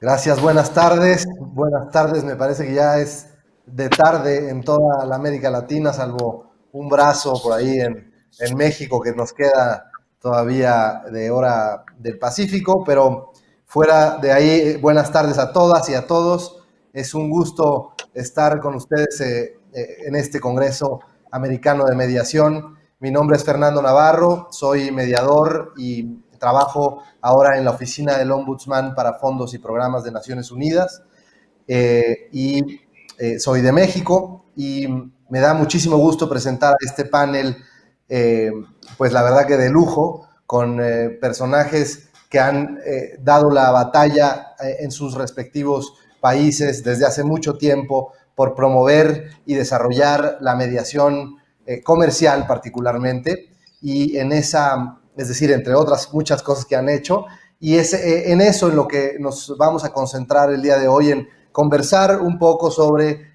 Gracias, buenas tardes. Buenas tardes, me parece que ya es de tarde en toda la América Latina, salvo un brazo por ahí en México que nos queda todavía de hora del Pacífico, pero fuera de ahí, buenas tardes a todas y a todos. Es un gusto estar con ustedes en este Congreso Americano de Mediación. Mi nombre es Fernando Navarro, soy mediador y trabajo ahora en la oficina del Ombudsman para fondos y programas de Naciones Unidas soy de México y me da muchísimo gusto presentar a este panel, pues la verdad que de lujo, con personajes que han dado la batalla en sus respectivos países desde hace mucho tiempo por promover y desarrollar la mediación comercial particularmente, y en esa, es decir, entre otras muchas cosas que han hecho, y es en eso en lo que nos vamos a concentrar el día de hoy, en conversar un poco sobre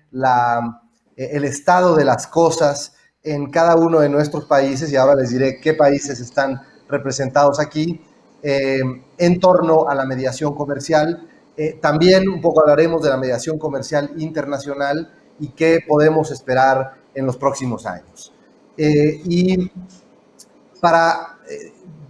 el estado de las cosas en cada uno de nuestros países, y ahora les diré qué países están representados aquí, en torno a la mediación comercial. También un poco hablaremos de la mediación comercial internacional y qué podemos esperar en los próximos años. Y para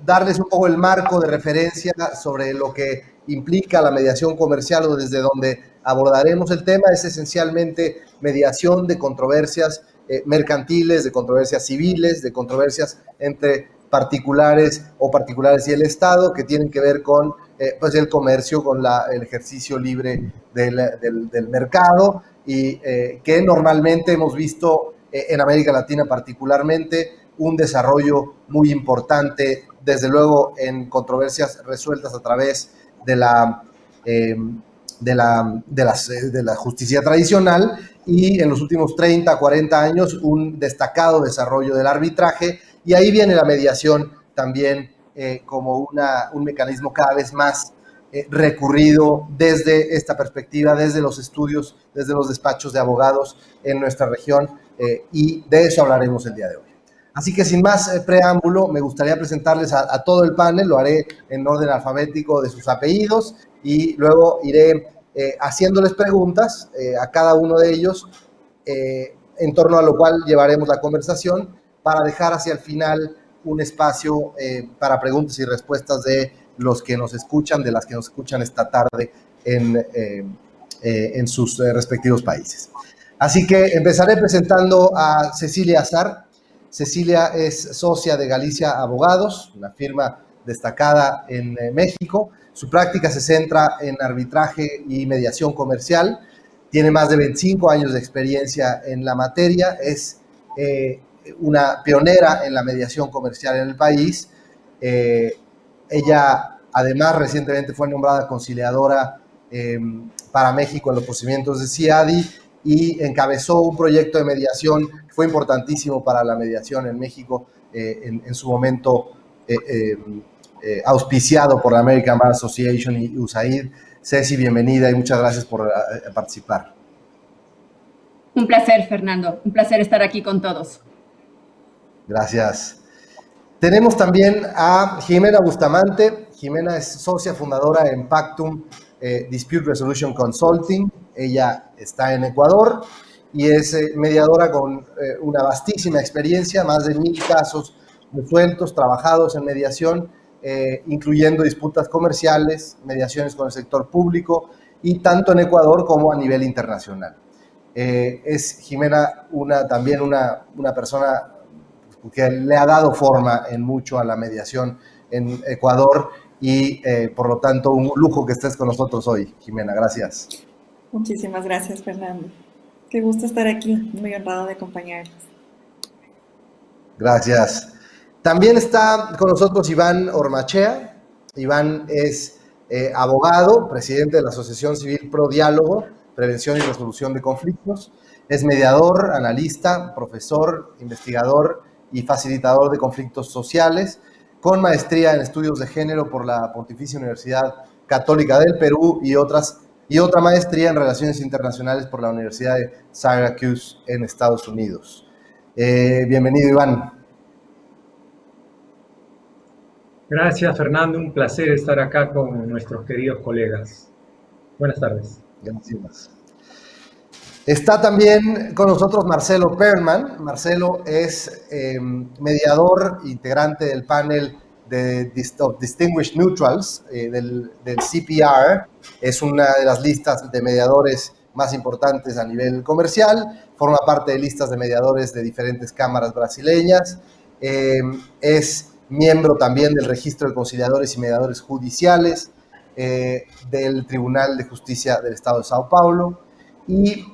darles un poco el marco de referencia sobre lo que implica la mediación comercial, o desde donde abordaremos el tema, es esencialmente mediación de controversias mercantiles, de controversias civiles, de controversias entre particulares o particulares y el Estado, que tienen que ver con pues el comercio, con el ejercicio libre del mercado, y que normalmente hemos visto en América Latina particularmente un desarrollo muy importante, desde luego en controversias resueltas a través de la justicia tradicional, y en los últimos 30, 40 años un destacado desarrollo del arbitraje, y ahí viene la mediación también como un mecanismo cada vez más recurrido desde esta perspectiva, desde los estudios, desde los despachos de abogados en nuestra región, y de eso hablaremos el día de hoy. Así que sin más preámbulo, me gustaría presentarles a todo el panel. Lo haré en orden alfabético de sus apellidos y luego iré haciéndoles preguntas a cada uno de ellos, en torno a lo cual llevaremos la conversación, para dejar hacia el final un espacio para preguntas y respuestas de los que nos escuchan, de las que nos escuchan esta tarde en sus respectivos países. Así que empezaré presentando a Cecilia Azar. Cecilia es socia de Galicia Abogados, una firma destacada en México. Su práctica se centra en arbitraje y mediación comercial. Tiene más de 25 años de experiencia en la materia. Es una pionera en la mediación comercial en el país. Ella, además, recientemente fue nombrada conciliadora para México en los procedimientos de CIADI, y encabezó un proyecto de mediación que fue importantísimo para la mediación en México, en su momento auspiciado por la American Bar Association y USAID. Ceci, bienvenida y muchas gracias por participar. Un placer, Fernando. Un placer estar aquí con todos. Gracias. Tenemos también a Jimena Bustamante. Jimena es socia fundadora en Pactum Dispute Resolution Consulting. Ella está en Ecuador y es mediadora con una vastísima experiencia, más de 1000 casos resueltos, trabajados en mediación, incluyendo disputas comerciales, mediaciones con el sector público, y tanto en Ecuador como a nivel internacional. Es Jimena también una persona que le ha dado forma en mucho a la mediación en Ecuador, y por lo tanto un lujo que estés con nosotros hoy, Jimena. Gracias. Muchísimas gracias, Fernando. Qué gusto estar aquí, muy honrado de acompañarles. Gracias. También está con nosotros Iván Ormachea. Iván es abogado, presidente de la Asociación Civil Pro Diálogo, Prevención y Resolución de Conflictos. Es mediador, analista, profesor, investigador y facilitador de conflictos sociales, con maestría en estudios de género por la Pontificia Universidad Católica del Perú, y otra maestría en relaciones internacionales por la Universidad de Syracuse en Estados Unidos. Bienvenido, Iván. Gracias, Fernando. Un placer estar acá con nuestros queridos colegas. Buenas tardes. Gracias. Está también con nosotros Marcelo Perlman. Marcelo es mediador, integrante del panel de Distinguished Neutrals del CPR. Es una de las listas de mediadores más importantes a nivel comercial. Forma parte de listas de mediadores de diferentes cámaras brasileñas. Es miembro también del Registro de Conciliadores y Mediadores Judiciales del Tribunal de Justicia del Estado de Sao Paulo y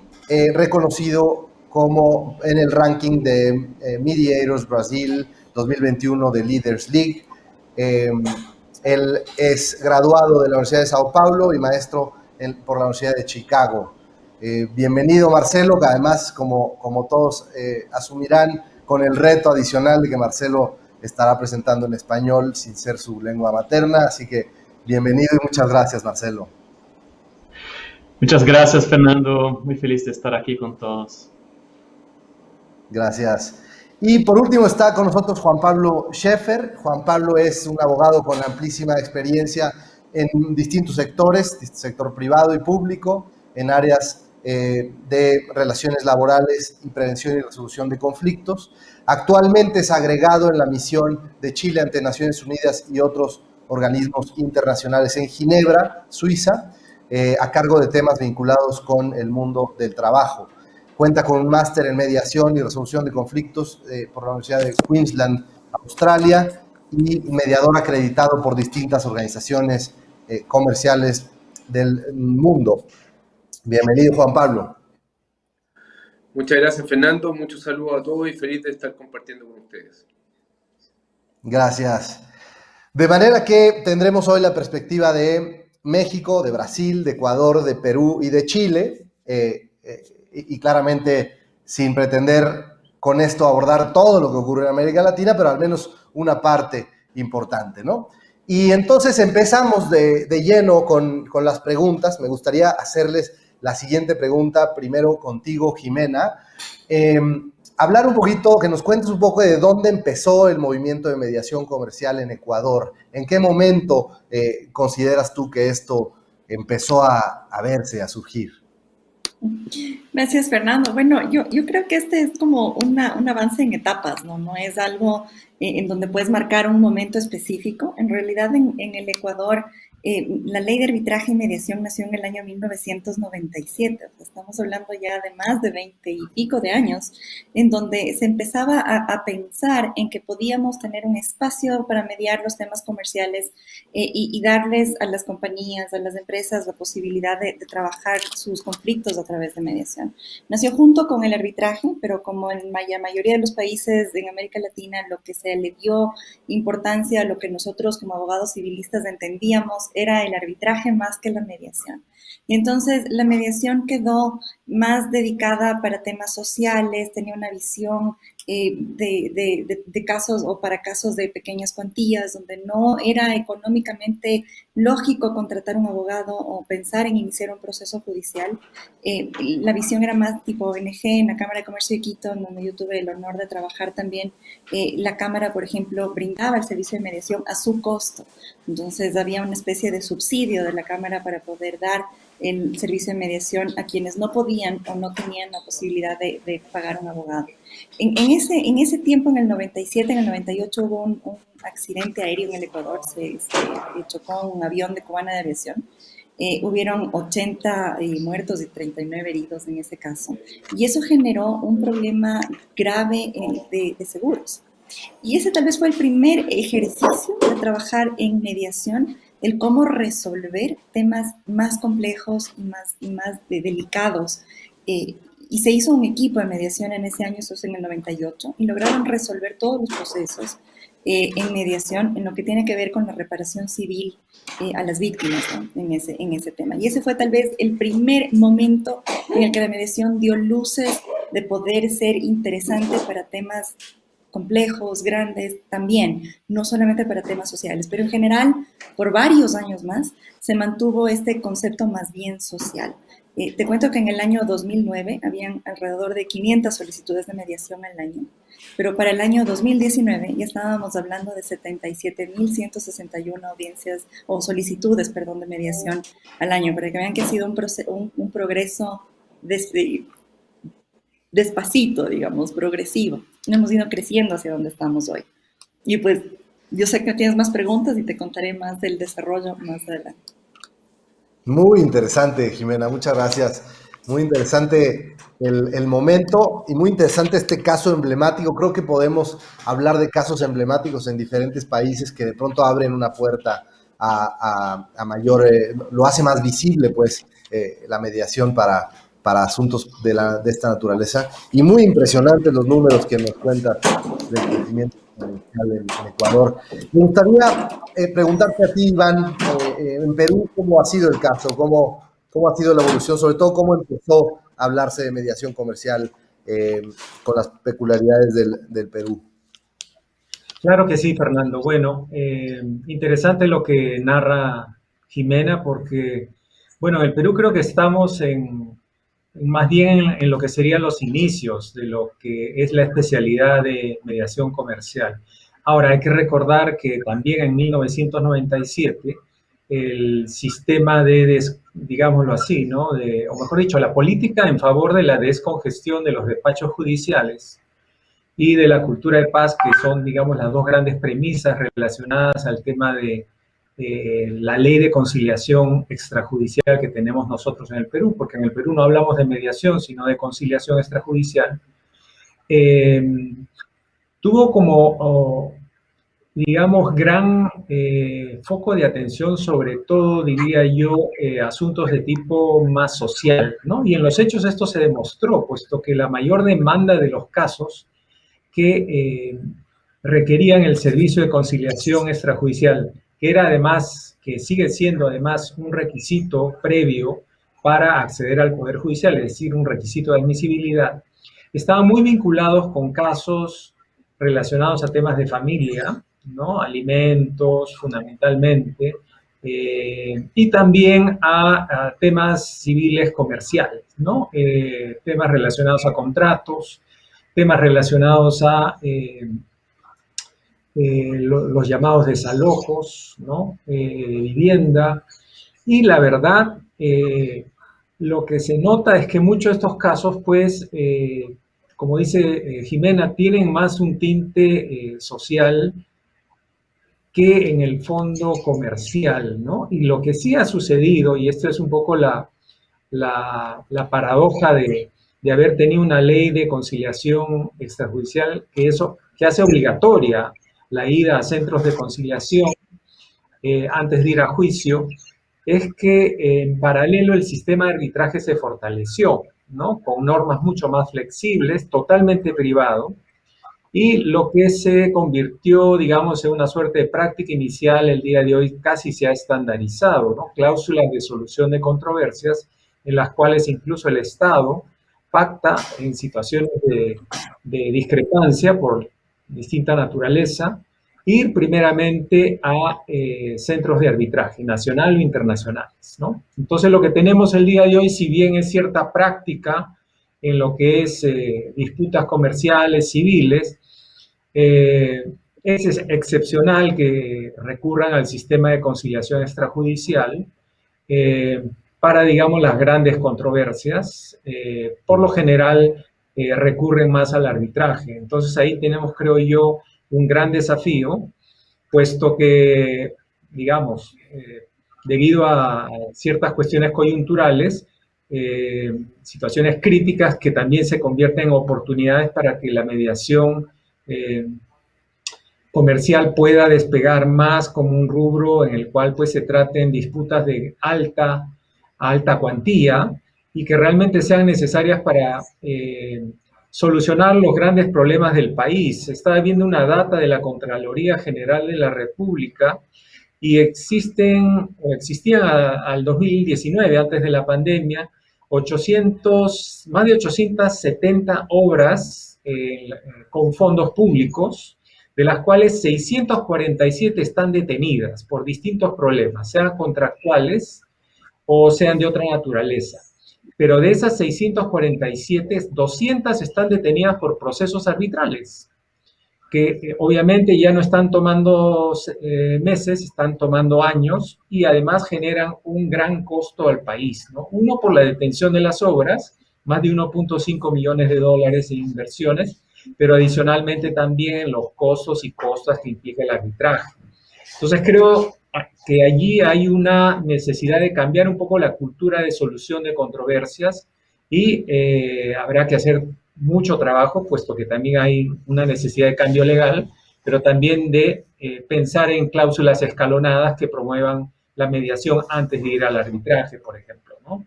reconocido como en el ranking de Mediators Brasil 2021 de Leaders League. Él es graduado de la Universidad de Sao Paulo y maestro por la Universidad de Chicago. Bienvenido, Marcelo, que además, como todos asumirán, con el reto adicional de que Marcelo estará presentando en español sin ser su lengua materna. Así que bienvenido y muchas gracias, Marcelo. Muchas gracias, Fernando. Muy feliz de estar aquí con todos. Gracias. Y por último está con nosotros Juan Pablo Scheffer. Juan Pablo es un abogado con amplísima experiencia en distintos sectores, sector privado y público, en áreas de relaciones laborales y prevención y resolución de conflictos. Actualmente es agregado en la misión de Chile ante Naciones Unidas y otros organismos internacionales en Ginebra, Suiza, a cargo de temas vinculados con el mundo del trabajo. Cuenta con un máster en mediación y resolución de conflictos por la Universidad de Queensland, Australia, y mediador acreditado por distintas organizaciones comerciales del mundo. Bienvenido, Juan Pablo. Muchas gracias, Fernando. Muchos saludos a todos y feliz de estar compartiendo con ustedes. Gracias. De manera que tendremos hoy la perspectiva de México, de Brasil, de Ecuador, de Perú y de Chile, y claramente sin pretender con esto abordar todo lo que ocurre en América Latina, pero al menos una parte importante, ¿no? Y entonces empezamos de lleno con las preguntas. Me gustaría hacerles la siguiente pregunta, primero contigo, Jimena. Hablar un poquito, que nos cuentes un poco de dónde empezó el movimiento de mediación comercial en Ecuador. ¿En qué momento consideras tú que esto empezó a verse, a surgir? Gracias, Fernando. Bueno, yo creo que este es como un avance en etapas, ¿no? No es algo en donde puedes marcar un momento específico. En realidad, en el Ecuador, la ley de arbitraje y mediación nació en el año 1997. Estamos hablando ya de más de 20 y pico de años, en donde se empezaba a pensar en que podíamos tener un espacio para mediar los temas comerciales y darles a las compañías, a las empresas, la posibilidad de trabajar sus conflictos a través de mediación. Nació junto con el arbitraje, pero como en la mayoría de los países en América Latina, lo que se le dio importancia, lo que nosotros como abogados civilistas entendíamos, era el arbitraje más que la mediación. Y entonces la mediación quedó más dedicada para temas sociales, tenía una visión de casos o para casos de pequeñas cuantías, donde no era económicamente lógico contratar un abogado o pensar en iniciar un proceso judicial. La visión era más tipo ONG. En la Cámara de Comercio de Quito, donde yo tuve el honor de trabajar también, la Cámara, por ejemplo, brindaba el servicio de mediación a su costo. Entonces había una especie de subsidio de la Cámara para poder dar el servicio de mediación a quienes no podían o no tenían la posibilidad de pagar un abogado. En ese tiempo, en el 97, en el 98, hubo un accidente aéreo en el Ecuador. Se chocó un avión de Cubana de Aviación. Hubieron 80 muertos y 39 heridos en ese caso. Y eso generó un problema grave de seguros. Y ese tal vez fue el primer ejercicio de trabajar en mediación, el cómo resolver temas más complejos y más delicados. Y se hizo un equipo de mediación en ese año, eso es en el 98, y lograron resolver todos los procesos en mediación en lo que tiene que ver con la reparación civil a las víctimas, ¿no? en ese tema. Y ese fue tal vez el primer momento en el que la mediación dio luces de poder ser interesante para temas complejos, grandes, también, no solamente para temas sociales, pero en general, por varios años más, se mantuvo este concepto más bien social. Te cuento que en el año 2009 habían alrededor de 500 solicitudes de mediación al año, pero para el año 2019 ya estábamos hablando de 77.161 audiencias o solicitudes, perdón, de mediación al año, para que vean que ha sido un progreso despacito, digamos, progresivo. Hemos ido creciendo hacia donde estamos hoy. Y pues yo sé que tienes más preguntas y te contaré más del desarrollo más adelante. Muy interesante, Jimena, muchas gracias. Muy interesante el momento y muy interesante este caso emblemático. Creo que podemos hablar de casos emblemáticos en diferentes países que de pronto abren una puerta a mayor, lo hace más visible, pues, la mediación para asuntos de esta naturaleza. Y muy impresionantes los números que nos cuentas del crecimiento en Ecuador. Me gustaría preguntarte a ti, Iván, en Perú, ¿cómo ha sido el caso? ¿Cómo ha sido la evolución? Sobre todo, ¿cómo empezó a hablarse de mediación comercial con las peculiaridades del Perú? Claro que sí, Fernando. Bueno, interesante lo que narra Jimena porque, bueno, en el Perú creo que estamos más bien en lo que serían los inicios de lo que es la especialidad de mediación comercial. Ahora, hay que recordar que también en 1997 el sistema digámoslo así, ¿no? o mejor dicho, la política en favor de la descongestión de los despachos judiciales y de la cultura de paz, que son, digamos, las dos grandes premisas relacionadas al tema de la ley de conciliación extrajudicial que tenemos nosotros en el Perú, porque en el Perú no hablamos de mediación, sino de conciliación extrajudicial, tuvo como, digamos, gran foco de atención, sobre todo, diría yo, asuntos de tipo más social, ¿no? Y en los hechos esto se demostró, puesto que la mayor demanda de los casos que requerían el servicio de conciliación extrajudicial, que era además, que sigue siendo además un requisito previo para acceder al Poder Judicial, es decir, un requisito de admisibilidad, estaban muy vinculados con casos relacionados a temas de familia, ¿no? Alimentos fundamentalmente, y también a temas civiles comerciales, ¿no? Temas relacionados a contratos, temas relacionados a los llamados desalojos, ¿no? Vivienda. Y la verdad, lo que se nota es que muchos de estos casos, pues, como dice Jimena, tienen más un tinte social que en el fondo comercial, ¿no? Y lo que sí ha sucedido, y esto es un poco la paradoja de haber tenido una ley de conciliación extrajudicial que hace obligatoria la ida a centros de conciliación antes de ir a juicio, es que en paralelo el sistema de arbitraje se fortaleció, ¿no? Con normas mucho más flexibles, totalmente privado, y lo que se convirtió, digamos, en una suerte de práctica inicial el día de hoy casi se ha estandarizado, ¿no? Cláusulas de solución de controversias en las cuales incluso el Estado pacta en situaciones de discrepancia por distinta naturaleza, ir primeramente a centros de arbitraje, nacional o internacionales, ¿no? Entonces lo que tenemos el día de hoy, si bien es cierta práctica en lo que es disputas comerciales, civiles, es excepcional que recurran al sistema de conciliación extrajudicial para, digamos, las grandes controversias. Por lo general recurren más al arbitraje. Entonces ahí tenemos, creo yo, un gran desafío, puesto que, digamos, debido a ciertas cuestiones coyunturales, situaciones críticas que también se convierten en oportunidades para que la mediación comercial pueda despegar más como un rubro en el cual pues se traten disputas de alta cuantía y que realmente sean necesarias para solucionar los grandes problemas del país. Estaba viendo una data de la Contraloría General de la República y existían al 2019, antes de la pandemia, más de 870 obras con fondos públicos, de las cuales 647 están detenidas por distintos problemas, sean contractuales o sean de otra naturaleza. Pero de esas 647, 200 están detenidas por procesos arbitrales, que obviamente ya no están tomando meses, están tomando años y además generan un gran costo al país, ¿no? Uno, por la detención de las obras, más de 1.5 millones de dólares en inversiones, pero adicionalmente también los costos y costas que implica el arbitraje. Entonces creo que allí hay una necesidad de cambiar un poco la cultura de solución de controversias y habrá que hacer mucho trabajo, puesto que también hay una necesidad de cambio legal, pero también de pensar en cláusulas escalonadas que promuevan la mediación antes de ir al arbitraje, por ejemplo, ¿no?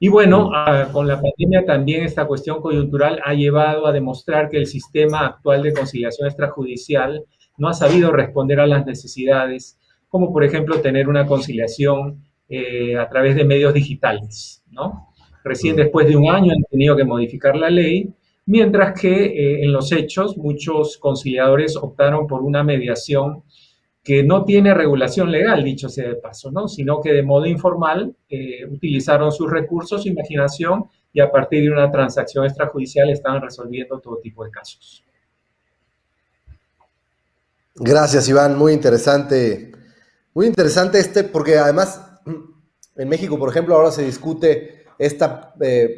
Y bueno, con la pandemia también esta cuestión coyuntural ha llevado a demostrar que el sistema actual de conciliación extrajudicial no ha sabido responder a las necesidades, como por ejemplo tener una conciliación a través de medios digitales, ¿no? Recién después de un año han tenido que modificar la ley, mientras que en los hechos muchos conciliadores optaron por una mediación que no tiene regulación legal, dicho sea de paso, ¿no? Sino que de modo informal utilizaron sus recursos, su imaginación, y a partir de una transacción extrajudicial estaban resolviendo todo tipo de casos. Gracias, Iván. Muy interesante porque además en México, por ejemplo, ahora se discute esta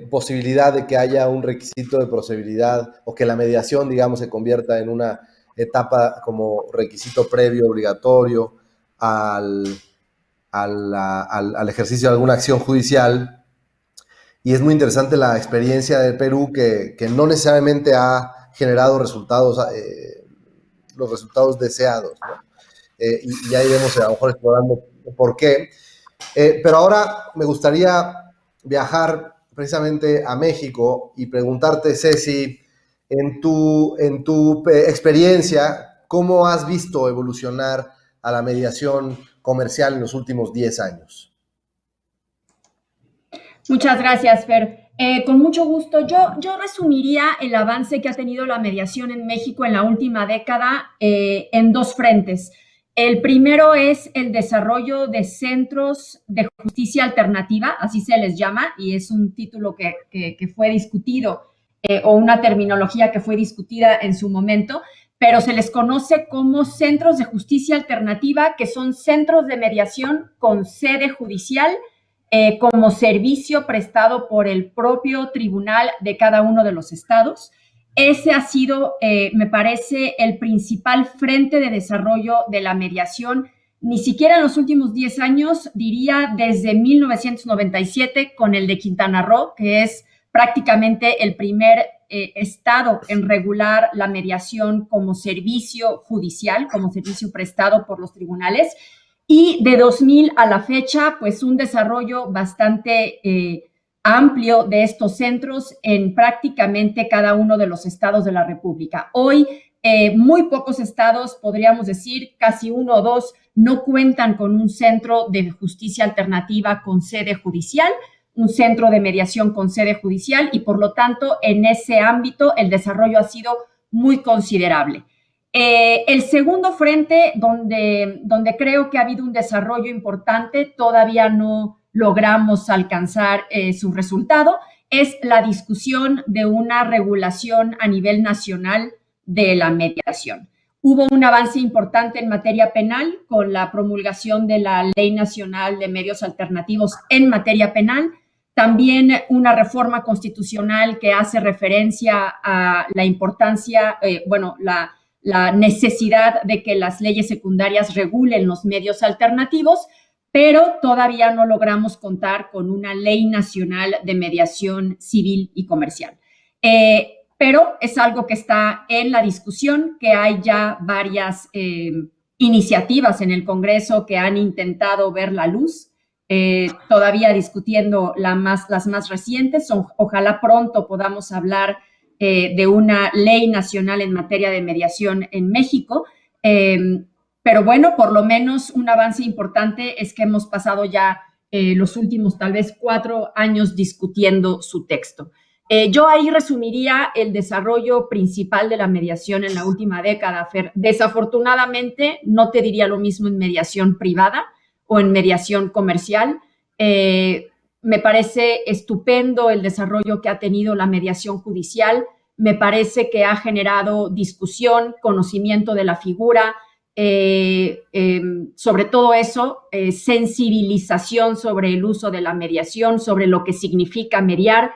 posibilidad de que haya un requisito de procedibilidad o que la mediación, digamos, se convierta en una etapa como requisito previo obligatorio al ejercicio de alguna acción judicial. Y es muy interesante la experiencia del Perú que no necesariamente ha generado resultados, los resultados deseados, ¿no? Y ahí vemos a lo mejor explorando por qué. Pero ahora me gustaría viajar precisamente a México y preguntarte, Ceci, en tu experiencia, ¿cómo has visto evolucionar a la mediación comercial en los últimos 10 años? Muchas gracias, Fer. Con mucho gusto. Yo resumiría el avance que ha tenido la mediación en México en la última década en dos frentes. El primero es el desarrollo de centros de justicia alternativa, así se les llama, y es un título que fue discutido o una terminología que fue discutida en su momento, pero se les conoce como centros de justicia alternativa, que son centros de mediación con sede judicial como servicio prestado por el propio tribunal de cada uno de los estados. Ese ha sido, me parece, el principal frente de desarrollo de la mediación, ni siquiera en los últimos 10 años, diría desde 1997 con el de Quintana Roo, que es prácticamente el primer estado en regular la mediación como servicio judicial, como servicio prestado por los tribunales. Y de 2000 a la fecha, pues un desarrollo bastante amplio de estos centros en prácticamente cada uno de los estados de la República. Hoy, muy pocos estados, podríamos decir, casi uno o dos, no cuentan con un centro de justicia alternativa con sede judicial, un centro de mediación con sede judicial, y por lo tanto, en ese ámbito, el desarrollo ha sido muy considerable. El segundo frente, donde creo que ha habido un desarrollo importante, todavía no logramos alcanzar su resultado, es la discusión de una regulación a nivel nacional de la mediación. Hubo un avance importante en materia penal con la promulgación de la Ley Nacional de Medios Alternativos en materia penal, también una reforma constitucional que hace referencia a la importancia, la necesidad de que las leyes secundarias regulen los medios alternativos, pero todavía no logramos contar con una ley nacional de mediación civil y comercial. Pero es algo que está en la discusión, que hay ya varias iniciativas en el Congreso que han intentado ver la luz, todavía discutiendo las más recientes. Ojalá pronto podamos hablar de una ley nacional en materia de mediación en México. Pero bueno, por lo menos un avance importante es que hemos pasado ya los últimos tal vez 4 años discutiendo su texto. Yo ahí resumiría el desarrollo principal de la mediación en la última década, Fer. Desafortunadamente, no te diría lo mismo en mediación privada o en mediación comercial. Me parece estupendo el desarrollo que ha tenido la mediación judicial. Me parece que ha generado discusión, conocimiento de la figura, sobre todo eso, sensibilización sobre el uso de la mediación, sobre lo que significa mediar,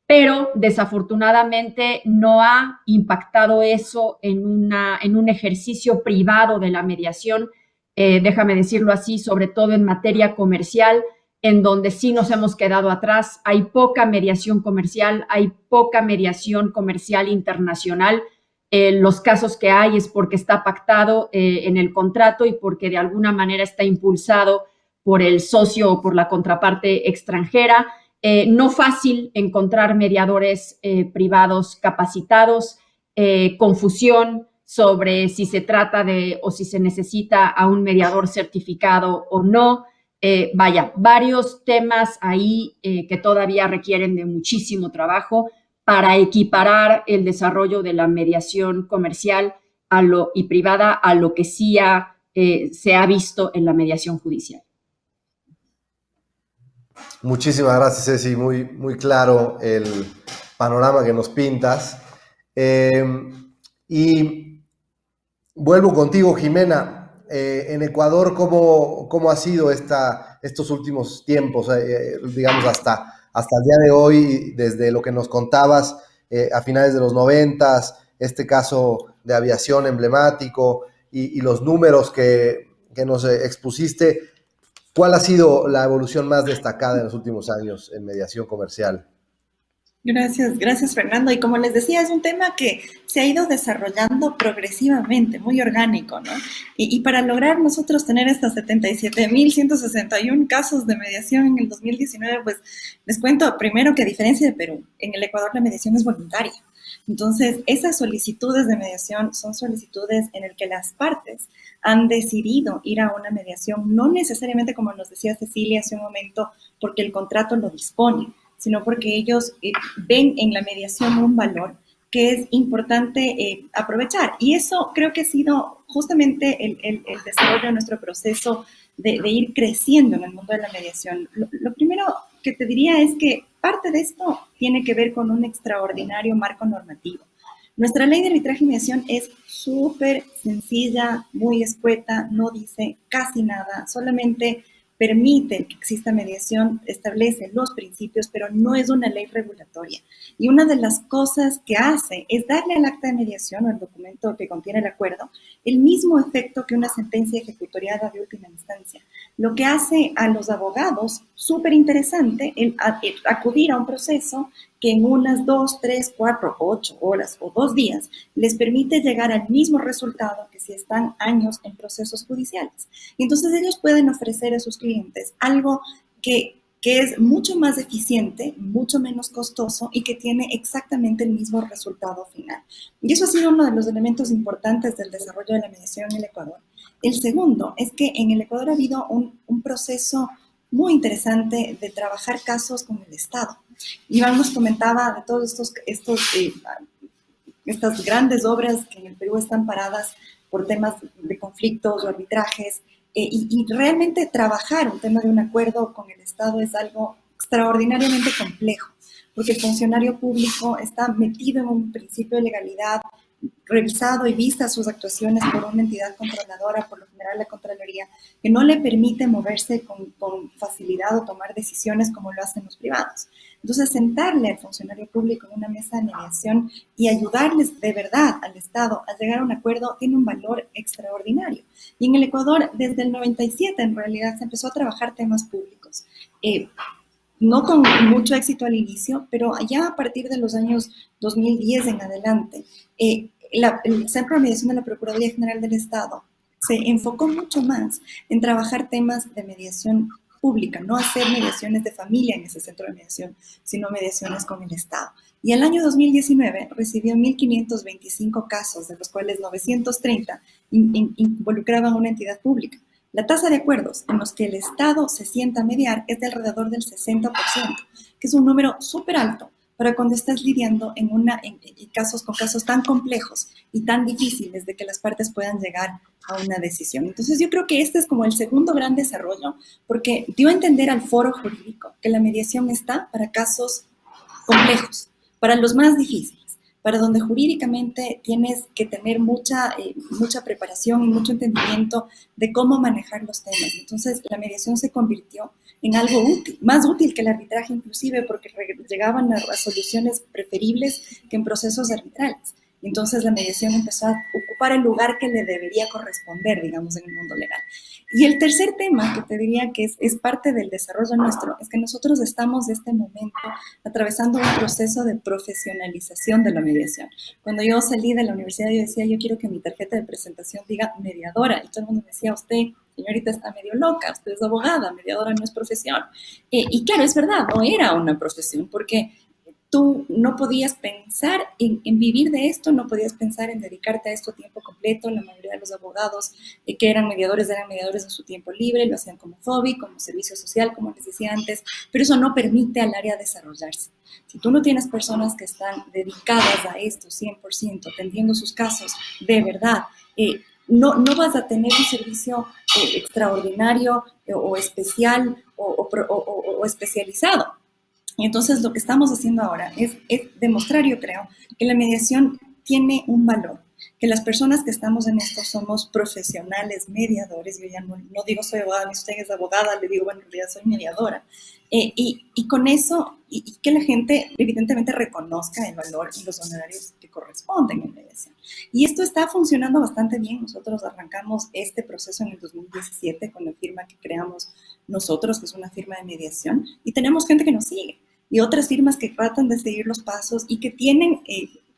pero desafortunadamente no ha impactado eso en un ejercicio privado de la mediación, déjame decirlo así, sobre todo en materia comercial, en donde sí nos hemos quedado atrás. Hay poca mediación comercial, hay poca mediación comercial internacional. Los casos que hay es porque está pactado en el contrato y porque de alguna manera está impulsado por el socio o por la contraparte extranjera. No fácil encontrar mediadores privados capacitados, confusión sobre si se trata de o si se necesita a un mediador certificado o no. Vaya, varios temas ahí que todavía requieren de muchísimo trabajo para equiparar el desarrollo de la mediación comercial y privada a lo que sí se ha visto en la mediación judicial. Muchísimas gracias, Ceci. Muy, muy claro el panorama que nos pintas. Y vuelvo contigo, Jimena. En Ecuador, ¿cómo ha sido estos últimos tiempos? Digamos, hasta el día de hoy, desde lo que nos contabas a finales de los 90, este caso de aviación emblemático y los números que nos expusiste. ¿Cuál ha sido la evolución más destacada en los últimos años en mediación comercial? Gracias Fernando. Y como les decía, es un tema que se ha ido desarrollando progresivamente, muy orgánico, ¿no? Y para lograr nosotros tener estas 77.161 casos de mediación en el 2019, pues les cuento primero que a diferencia de Perú, en el Ecuador la mediación es voluntaria. Entonces, esas solicitudes de mediación son solicitudes en las que las partes han decidido ir a una mediación, no necesariamente, como nos decía Cecilia hace un momento, porque el contrato lo dispone, sino porque ellos ven en la mediación un valor que es importante aprovechar. Y eso creo que ha sido justamente el desarrollo de nuestro proceso de ir creciendo en el mundo de la mediación. Lo primero que te diría es que parte de esto tiene que ver con un extraordinario marco normativo. Nuestra ley de arbitraje y mediación es súper sencilla, muy escueta, no dice casi nada, solamente permite que exista mediación, establece los principios, pero no es una ley regulatoria. Y una de las cosas que hace es darle al acta de mediación o el documento que contiene el acuerdo el mismo efecto que una sentencia ejecutoriada de última instancia. Lo que hace a los abogados súper interesante el acudir a un proceso que en unas 2, 3, 4, 8 horas o 2 días les permite llegar al mismo resultado que si están años en procesos judiciales. Y entonces ellos pueden ofrecer a sus clientes algo que es mucho más eficiente, mucho menos costoso y que tiene exactamente el mismo resultado final. Y eso ha sido uno de los elementos importantes del desarrollo de la mediación en el Ecuador. El segundo es que en el Ecuador ha habido un proceso muy interesante de trabajar casos con el Estado. Iván nos comentaba de todos estas grandes obras que en el Perú están paradas por temas de conflictos o arbitrajes, y realmente trabajar un tema de un acuerdo con el Estado es algo extraordinariamente complejo, porque el funcionario público está metido en un principio de legalidad, revisado y vista sus actuaciones por una entidad controladora, por lo general la Contraloría, que no le permite moverse con facilidad o tomar decisiones como lo hacen los privados. Entonces, sentarle al funcionario público en una mesa de mediación y ayudarles de verdad al Estado a llegar a un acuerdo tiene un valor extraordinario. Y en el Ecuador, desde el 97, en realidad, se empezó a trabajar temas públicos. No con mucho éxito al inicio, pero ya a partir de los años 2010 en adelante, el Centro de Mediación de la Procuraduría General del Estado se enfocó mucho más en trabajar temas de mediación pública, no hacer mediaciones de familia en ese centro de mediación, sino mediaciones con el Estado. Y el año 2019 recibió 1.525 casos, de los cuales 930 involucraban a una entidad pública. La tasa de acuerdos en los que el Estado se sienta a mediar es de alrededor del 60%, que es un número súper alto para cuando estás lidiando en casos con casos tan complejos y tan difíciles de que las partes puedan llegar a una decisión. Entonces yo creo que este es como el segundo gran desarrollo, porque dio a entender al foro jurídico que la mediación está para casos complejos, para los más difíciles, para donde jurídicamente tienes que tener mucha preparación y mucho entendimiento de cómo manejar los temas. Entonces la mediación se convirtió en algo útil, más útil que el arbitraje inclusive, porque llegaban a soluciones preferibles que en procesos arbitrales. Entonces la mediación empezó a ocupar el lugar que le debería corresponder, digamos, en el mundo legal. Y el tercer tema que te diría que es parte del desarrollo nuestro es que nosotros estamos en este momento atravesando un proceso de profesionalización de la mediación. Cuando yo salí de la universidad yo decía, yo quiero que mi tarjeta de presentación diga mediadora, y todo el mundo me decía, usted, señorita, está medio loca, usted es abogada, mediadora no es profesión. Y claro, es verdad, no era una profesión, porque tú no podías pensar en vivir de esto, no podías pensar en dedicarte a esto a tiempo completo. La mayoría de los abogados que eran mediadores en su tiempo libre, lo hacían como hobby, como servicio social, como les decía antes, pero eso no permite al área desarrollarse. Si tú no tienes personas que están dedicadas a esto 100%, atendiendo sus casos de verdad, no vas a tener un servicio extraordinario o especial o especializado. Y entonces lo que estamos haciendo ahora es demostrar, yo creo, que la mediación tiene un valor, que las personas que estamos en esto somos profesionales, mediadores. Yo ya no digo soy abogada, ni usted es abogada, le digo, bueno, en realidad soy mediadora. Y con eso, y que la gente evidentemente reconozca el valor y los honorarios que corresponden en mediación. Y esto está funcionando bastante bien. Nosotros arrancamos este proceso en el 2017 con la firma que creamos nosotros, que es una firma de mediación, y tenemos gente que nos sigue. Y otras firmas que tratan de seguir los pasos y que tienen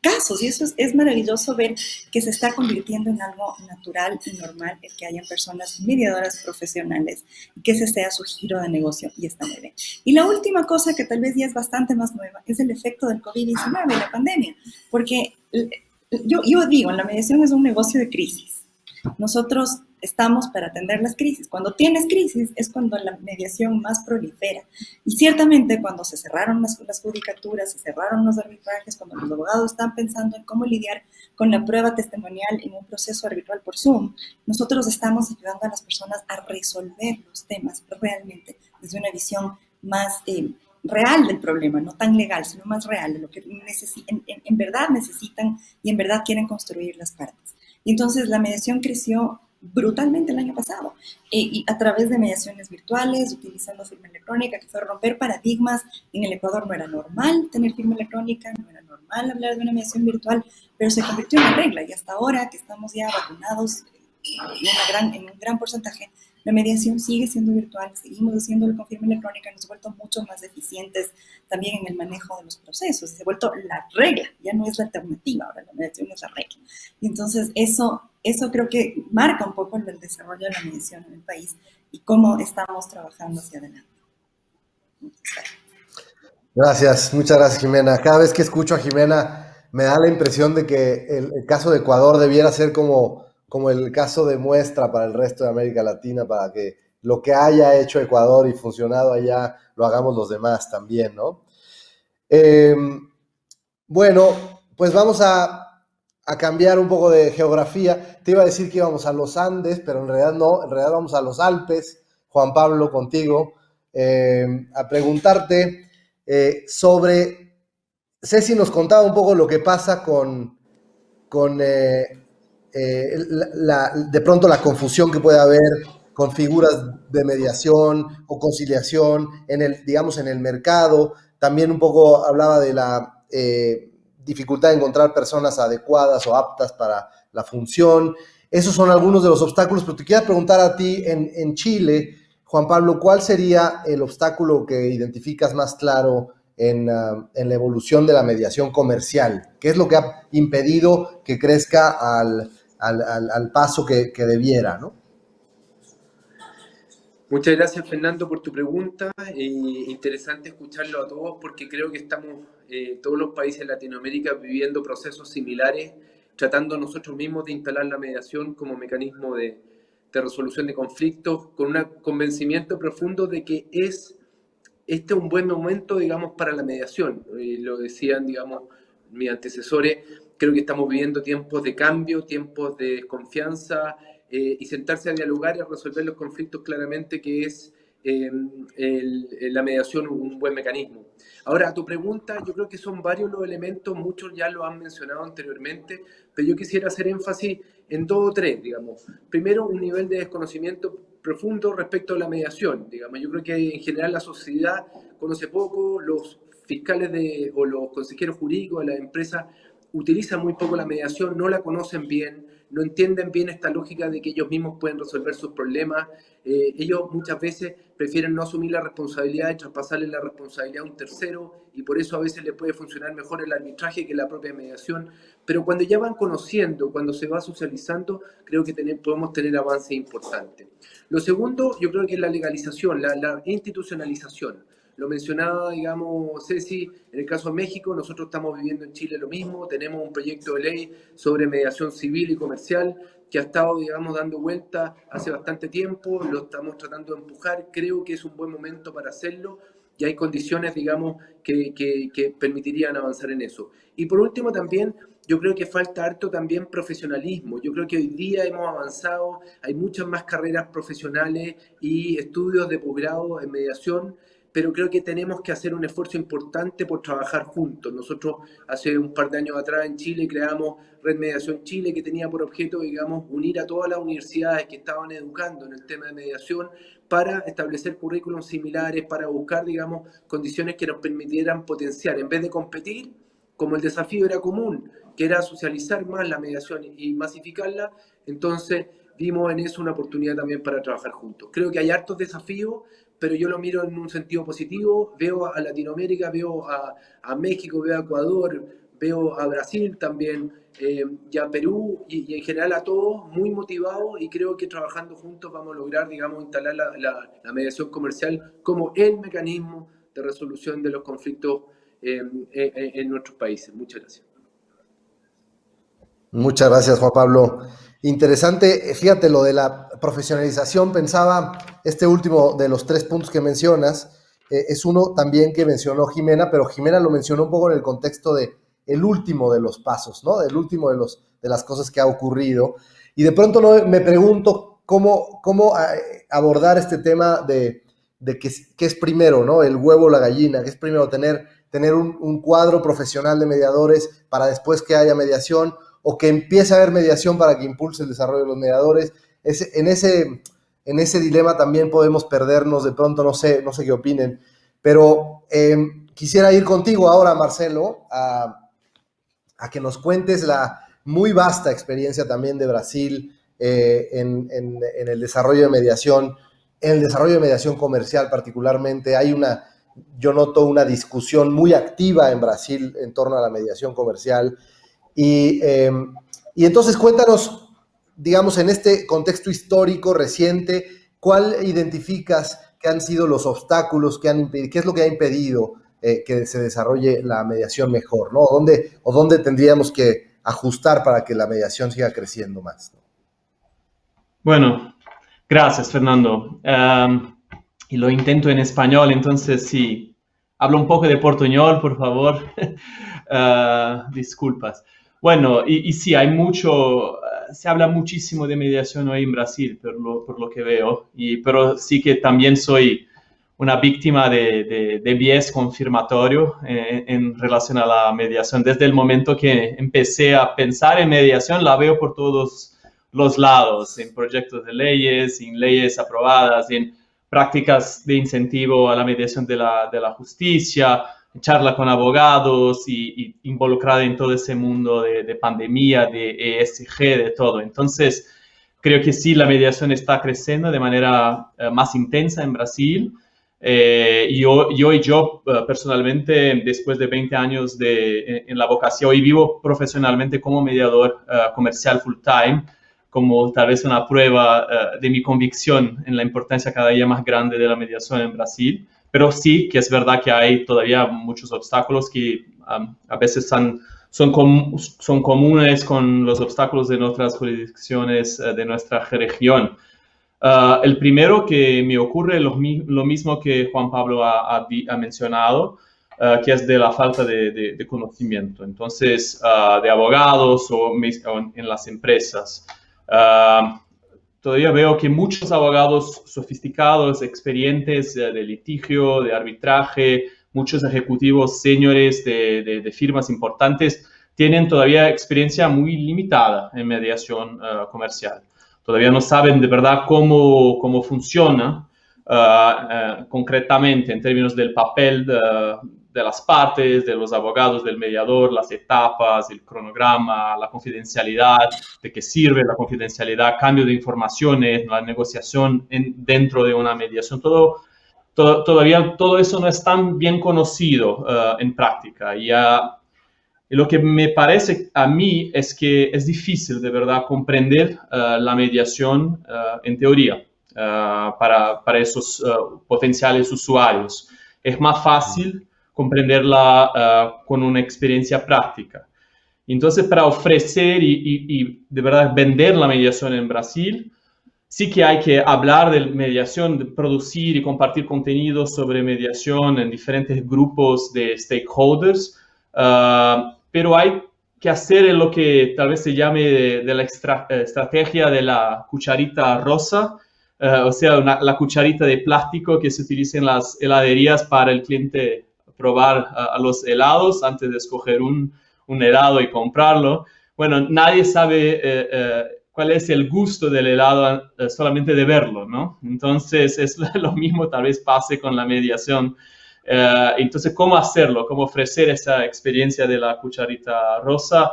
casos, y eso es maravilloso ver que se está convirtiendo en algo natural y normal el que hayan personas mediadoras profesionales y que ese sea su giro de negocio, y está muy bien. Y la última cosa que tal vez ya es bastante más nueva es el efecto del COVID-19, la pandemia, porque yo digo, la mediación es un negocio de crisis. Nosotros estamos para atender las crisis. Cuando tienes crisis es cuando la mediación más prolifera. Y ciertamente cuando se cerraron las judicaturas, se cerraron los arbitrajes, cuando los abogados están pensando en cómo lidiar con la prueba testimonial en un proceso arbitral por Zoom, nosotros estamos ayudando a las personas a resolver los temas realmente desde una visión más real del problema, no tan legal, sino más real, de lo que en verdad necesitan y en verdad quieren construir las partes. Y entonces la mediación creció brutalmente el año pasado, y a través de mediaciones virtuales, utilizando firma electrónica, que fue romper paradigmas. En el Ecuador no era normal tener firma electrónica, no era normal hablar de una mediación virtual, pero se convirtió en una regla, y hasta ahora que estamos ya vacunados en un gran porcentaje, la mediación sigue siendo virtual, seguimos haciéndolo con firma electrónica, nos hemos vuelto mucho más eficientes también en el manejo de los procesos, se ha vuelto la regla, ya no es la alternativa, ahora la mediación es la regla. Y entonces eso creo que marca un poco el desarrollo de la mediación en el país y cómo estamos trabajando hacia adelante. Gracias, muchas gracias, Jimena. Cada vez que escucho a Jimena me da la impresión de que el caso de Ecuador debiera ser como el caso de muestra para el resto de América Latina, para que lo que haya hecho Ecuador y funcionado allá lo hagamos los demás también, ¿no? Bueno, pues vamos a cambiar un poco de geografía. Te iba a decir que íbamos a los Andes, pero en realidad no, en realidad vamos a los Alpes, Juan Pablo, contigo, a preguntarte sobre, Ceci nos contaba un poco lo que pasa con de pronto la confusión que puede haber con figuras de mediación o conciliación en el mercado. También un poco hablaba de la dificultad de encontrar personas adecuadas o aptas para la función. Esos son algunos de los obstáculos, pero te quiero preguntar a ti en Chile, Juan Pablo, ¿cuál sería el obstáculo que identificas más claro en la evolución de la mediación comercial? ¿Qué es lo que ha impedido que crezca al paso que debiera, ¿no? Muchas gracias, Fernando, por tu pregunta. Interesante escucharlo a todos, porque creo que estamos todos los países de Latinoamérica viviendo procesos similares, tratando nosotros mismos de instalar la mediación como mecanismo de resolución de conflictos, con un convencimiento profundo de que es este es un buen momento, digamos, para la mediación. Lo decían, digamos, mis antecesores. Creo que estamos viviendo tiempos de cambio, tiempos de desconfianza, y sentarse a dialogar y a resolver los conflictos claramente, que es la mediación un buen mecanismo. Ahora, a tu pregunta, yo creo que son varios los elementos, muchos ya lo han mencionado anteriormente, pero yo quisiera hacer énfasis en 2 o 3, digamos. Primero, un nivel de desconocimiento profundo respecto a la mediación, digamos. Yo creo que en general la sociedad conoce poco, los fiscales o los consejeros jurídicos de las empresas utilizan muy poco la mediación, no la conocen bien, no entienden bien esta lógica de que ellos mismos pueden resolver sus problemas. Ellos muchas veces prefieren no asumir la responsabilidad y traspasarle la responsabilidad a un tercero, y por eso a veces les puede funcionar mejor el arbitraje que la propia mediación. Pero cuando ya van conociendo, cuando se va socializando, creo que podemos tener avances importantes. Lo segundo, yo creo que es la legalización, la institucionalización. Lo mencionaba, digamos, Ceci, en el caso de México, nosotros estamos viviendo en Chile lo mismo, tenemos un proyecto de ley sobre mediación civil y comercial que ha estado, digamos, dando vuelta hace bastante tiempo, lo estamos tratando de empujar, creo que es un buen momento para hacerlo y hay condiciones, digamos, que permitirían avanzar en eso. Y por último también, yo creo que falta harto también profesionalismo. Yo creo que hoy día hemos avanzado, hay muchas más carreras profesionales y estudios de posgrado en mediación, pero creo que tenemos que hacer un esfuerzo importante por trabajar juntos. Nosotros hace un par de años atrás en Chile creamos Red Mediación Chile, que tenía por objeto, digamos, unir a todas las universidades que estaban educando en el tema de mediación para establecer currículums similares, para buscar, digamos, condiciones que nos permitieran potenciar, en vez de competir, como el desafío era común, que era socializar más la mediación y masificarla, entonces vimos en eso una oportunidad también para trabajar juntos. Creo que hay hartos desafíos, pero yo lo miro en un sentido positivo, veo a Latinoamérica, veo a México, veo a Ecuador, veo a Brasil también, y a Perú, y en general a todos muy motivados, y creo que trabajando juntos vamos a lograr, digamos, instalar la mediación comercial como el mecanismo de resolución de los conflictos en nuestros países. Muchas gracias. Muchas gracias, Juan Pablo. Interesante, fíjate lo de la profesionalización, pensaba, este último de los 3 puntos que mencionas, es uno también que mencionó Jimena, pero Jimena lo mencionó un poco en el contexto de el último de los pasos, ¿no? El último de las cosas que ha ocurrido. Y de pronto me pregunto cómo abordar este tema de qué es primero, ¿no? El huevo o la gallina, que es primero tener un cuadro profesional de mediadores para después que haya mediación, o que empiece a haber mediación para que impulse el desarrollo de los mediadores. En ese dilema también podemos perdernos, de pronto, no sé qué opinen, pero quisiera ir contigo ahora, Marcelo, a que nos cuentes la muy vasta experiencia también de Brasil en el desarrollo de mediación, en el desarrollo de mediación comercial particularmente. Yo noto una discusión muy activa en Brasil en torno a la mediación comercial. Y entonces cuéntanos, digamos, en este contexto histórico reciente, ¿cuál identificas que han sido los obstáculos que han impedido, qué es lo que ha impedido que se desarrolle la mediación mejor, ¿no? ¿Dónde tendríamos que ajustar para que la mediación siga creciendo más, ¿no? Bueno, gracias, Fernando. Y lo intento en español, entonces sí, hablo un poco de portuñol, por favor. Disculpas. Bueno, y sí, se habla muchísimo de mediación hoy en Brasil, por lo que veo, pero sí que también soy una víctima de bias confirmatorio en relación a la mediación. Desde el momento que empecé a pensar en mediación, la veo por todos los lados, en proyectos de leyes, en leyes aprobadas, en prácticas de incentivo a la mediación de la justicia, charla con abogados y involucrada en todo ese mundo de pandemia, de ESG, de todo. Entonces, creo que sí, la mediación está creciendo de manera más intensa en Brasil. Y yo personalmente, después de 20 años en la abogacía, hoy vivo profesionalmente como mediador comercial full time, como tal vez una prueba de mi convicción en la importancia cada día más grande de la mediación en Brasil. Pero sí que es verdad que hay todavía muchos obstáculos que a veces son comunes con los obstáculos de otras jurisdicciones de nuestra región. El primero que me ocurre lo mismo que Juan Pablo ha mencionado, que es de la falta de conocimiento. Entonces, de abogados o en las empresas. Todavía veo que muchos abogados sofisticados, experientes de litigio, de arbitraje, muchos ejecutivos seniores de firmas importantes, tienen todavía experiencia muy limitada en mediación comercial. Todavía no saben de verdad cómo funciona concretamente en términos del papel de las partes, de los abogados, del mediador, las etapas, el cronograma, la confidencialidad, de qué sirve la confidencialidad, cambio de informaciones, la negociación dentro de una mediación. Todavía todo eso no es tan bien conocido en práctica. Y lo que me parece a mí es que es difícil de verdad comprender la mediación en teoría para esos potenciales usuarios. Es más fácil comprenderla con una experiencia práctica. Entonces, para ofrecer y de verdad vender la mediación en Brasil, sí que hay que hablar de mediación, de producir y compartir contenido sobre mediación en diferentes grupos de stakeholders, pero hay que hacer lo que tal vez se llame de la estrategia de la cucharita rosa, o sea, la cucharita de plástico que se utiliza en las heladerías para el cliente probar a los helados antes de escoger un helado y comprarlo. Bueno, nadie sabe cuál es el gusto del helado solamente de verlo, ¿no? Entonces, es lo mismo tal vez pase con la mediación. Entonces, ¿cómo hacerlo? ¿Cómo ofrecer esa experiencia de la cucharita rosa?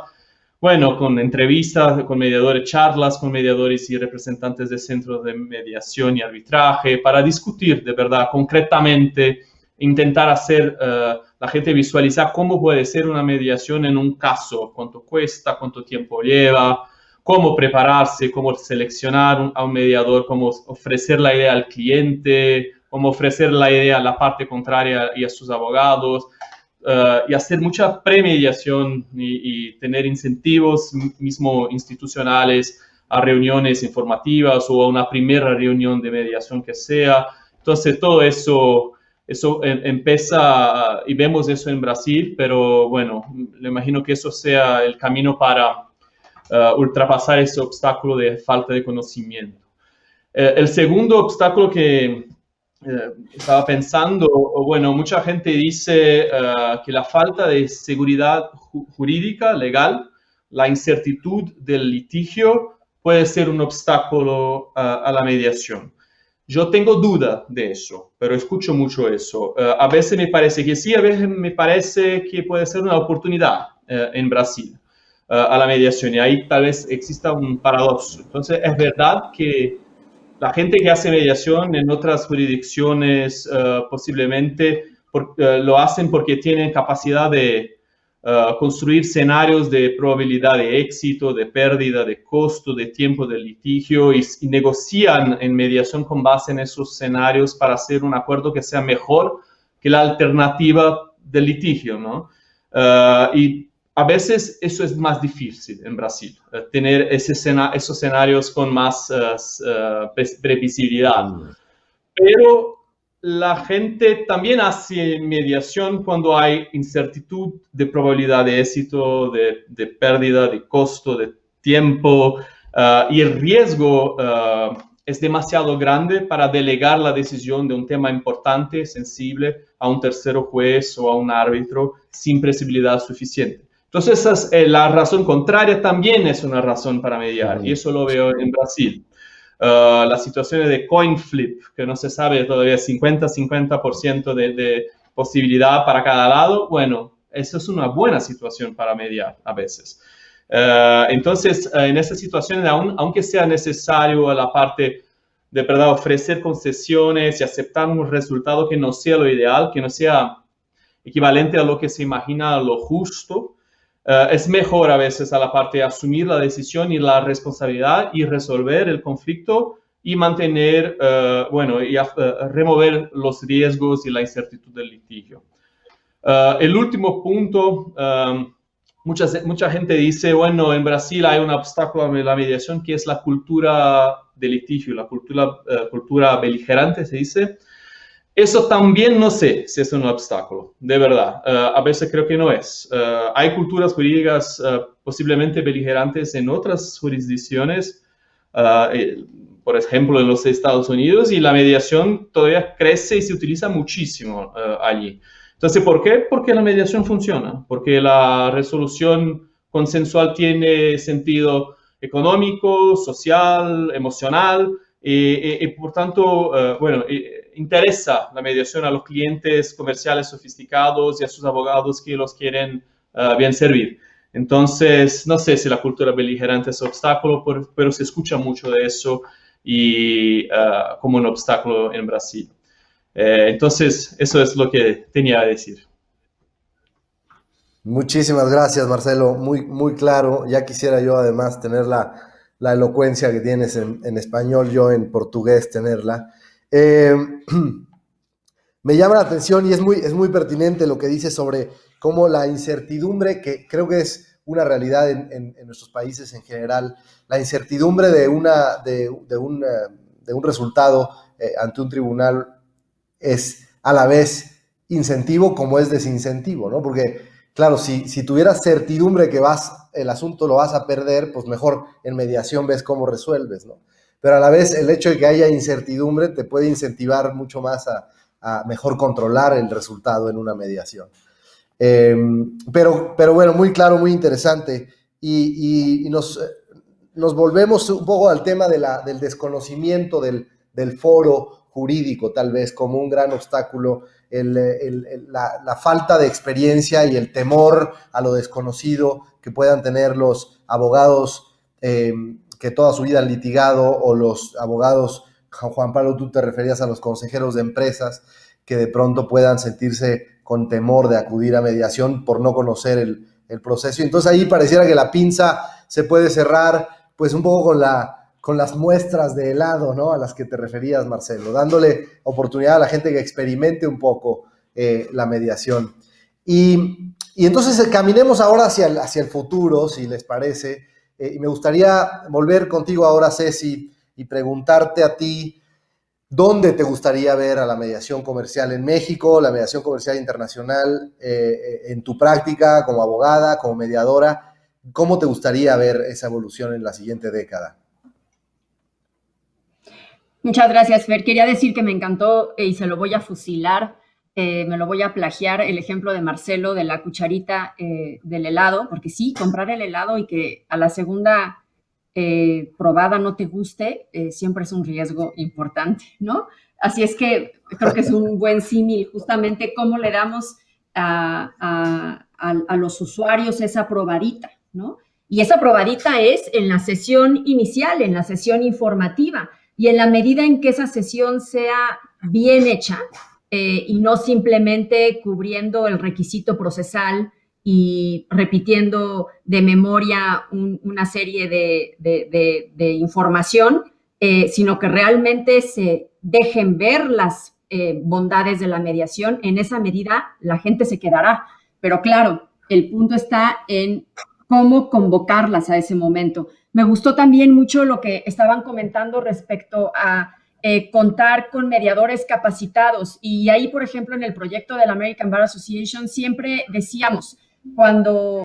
Bueno, con entrevistas, con mediadores, charlas con mediadores y representantes de centros de mediación y arbitraje para discutir de verdad, concretamente, intentar hacer la gente visualizar cómo puede ser una mediación en un caso, cuánto cuesta, cuánto tiempo lleva, cómo prepararse, cómo seleccionar a un mediador, cómo ofrecer la idea al cliente, cómo ofrecer la idea a la parte contraria y a sus abogados, y hacer mucha premediación y tener incentivos mismo institucionales a reuniones informativas o a una primera reunión de mediación que sea. Entonces, todo eso empieza, y vemos eso en Brasil, pero bueno, me imagino que eso sea el camino para ultrapasar ese obstáculo de falta de conocimiento. El segundo obstáculo que estaba pensando, bueno, mucha gente dice que la falta de seguridad jurídica, legal, la incertidumbre del litigio puede ser un obstáculo a la mediación. Yo tengo duda de eso, pero escucho mucho eso. A veces me parece que sí, a veces me parece que puede ser una oportunidad en Brasil a la mediación, y ahí tal vez exista un paradoxo. Entonces, es verdad que la gente que hace mediación en otras jurisdicciones posiblemente lo hacen porque tienen capacidad de construir escenarios de probabilidad de éxito, de pérdida, de costo, de tiempo del litigio y negocian en mediación con base en esos escenarios para hacer un acuerdo que sea mejor que la alternativa del litigio, ¿no? Y a veces eso es más difícil en Brasil, tener esos escenarios con más previsibilidad. Pero la gente también hace mediación cuando hay incertidumbre de probabilidad de éxito, de pérdida, de costo, de tiempo, y el riesgo es demasiado grande para delegar la decisión de un tema importante, sensible, a un tercero juez o a un árbitro sin previsibilidad suficiente. Entonces, la razón contraria también es una razón para mediar, y eso lo veo en Brasil. Las situaciones de coin flip, que no se sabe todavía 50% de posibilidad para cada lado, bueno, eso es una buena situación para mediar a veces. Entonces, en esas situaciones, aunque sea necesario a la parte de verdad ofrecer concesiones y aceptar un resultado que no sea lo ideal, que no sea equivalente a lo que se imagina lo justo, es mejor a veces a la parte de asumir la decisión y la responsabilidad y resolver el conflicto y mantener, remover los riesgos y la incertidumbre del litigio. El último punto, mucha gente dice, bueno, en Brasil hay un obstáculo a la mediación que es la cultura de litigio, la cultura beligerante, se dice. Eso también no sé si es un obstáculo, de verdad. A veces creo que no es. Hay culturas jurídicas posiblemente beligerantes en otras jurisdicciones, por ejemplo en los Estados Unidos, y la mediación todavía crece y se utiliza muchísimo allí. Entonces, ¿por qué? Porque la mediación funciona, porque la resolución consensual tiene sentido económico, social, emocional, y por tanto, bueno, interesa la mediación a los clientes comerciales sofisticados y a sus abogados que los quieren bien servir. Entonces, no sé si la cultura beligerante es obstáculo, pero se escucha mucho de eso y como un obstáculo en Brasil. Entonces, eso es lo que tenía que decir. Muchísimas gracias, Marcelo. Muy, muy claro. Ya quisiera yo además tener la elocuencia que tienes en español, yo en portugués tenerla. Me llama la atención y es muy pertinente lo que dices sobre cómo la incertidumbre, que creo que es una realidad en nuestros países en general, la incertidumbre de un resultado ante un tribunal es a la vez incentivo como es desincentivo, ¿no? Porque, claro, si tuvieras certidumbre que el asunto lo vas a perder, pues mejor en mediación ves cómo resuelves, ¿no? Pero a la vez el hecho de que haya incertidumbre te puede incentivar mucho más a mejor controlar el resultado en una mediación. Pero bueno, muy claro, muy interesante. Y nos volvemos un poco al tema del desconocimiento del foro jurídico, tal vez, como un gran obstáculo, la falta de experiencia y el temor a lo desconocido que puedan tener los abogados que toda su vida han litigado, o los abogados, Juan Pablo, tú te referías a los consejeros de empresas, que de pronto puedan sentirse con temor de acudir a mediación por no conocer el proceso. Y entonces ahí pareciera que la pinza se puede cerrar pues un poco con las muestras de helado, ¿no? A las que te referías, Marcelo, dándole oportunidad a la gente que experimente un poco la mediación. Y entonces caminemos ahora hacia el futuro, si les parece. Y me gustaría volver contigo ahora, Ceci, y preguntarte a ti, ¿dónde te gustaría ver a la mediación comercial en México, la mediación comercial internacional, en tu práctica como abogada, como mediadora? ¿Cómo te gustaría ver esa evolución en la siguiente década? Muchas gracias, Fer. Quería decir que me encantó y se lo voy a fusilar, me lo voy a plagiar, el ejemplo de Marcelo de la cucharita del helado, porque sí, comprar el helado y que a la segunda probada no te guste, siempre es un riesgo importante, ¿no? Así es que creo que es un buen símil, justamente cómo le damos a los usuarios esa probadita, ¿no? Y esa probadita es en la sesión inicial, en la sesión informativa, y en la medida en que esa sesión sea bien hecha y no simplemente cubriendo el requisito procesal y repitiendo de memoria una serie de información, sino que realmente se dejen ver las bondades de la mediación, en esa medida la gente se quedará. Pero claro, el punto está en cómo convocarlas a ese momento. Me gustó también mucho lo que estaban comentando respecto a contar con mediadores capacitados. Y ahí, por ejemplo, en el proyecto de la American Bar Association siempre decíamos, cuando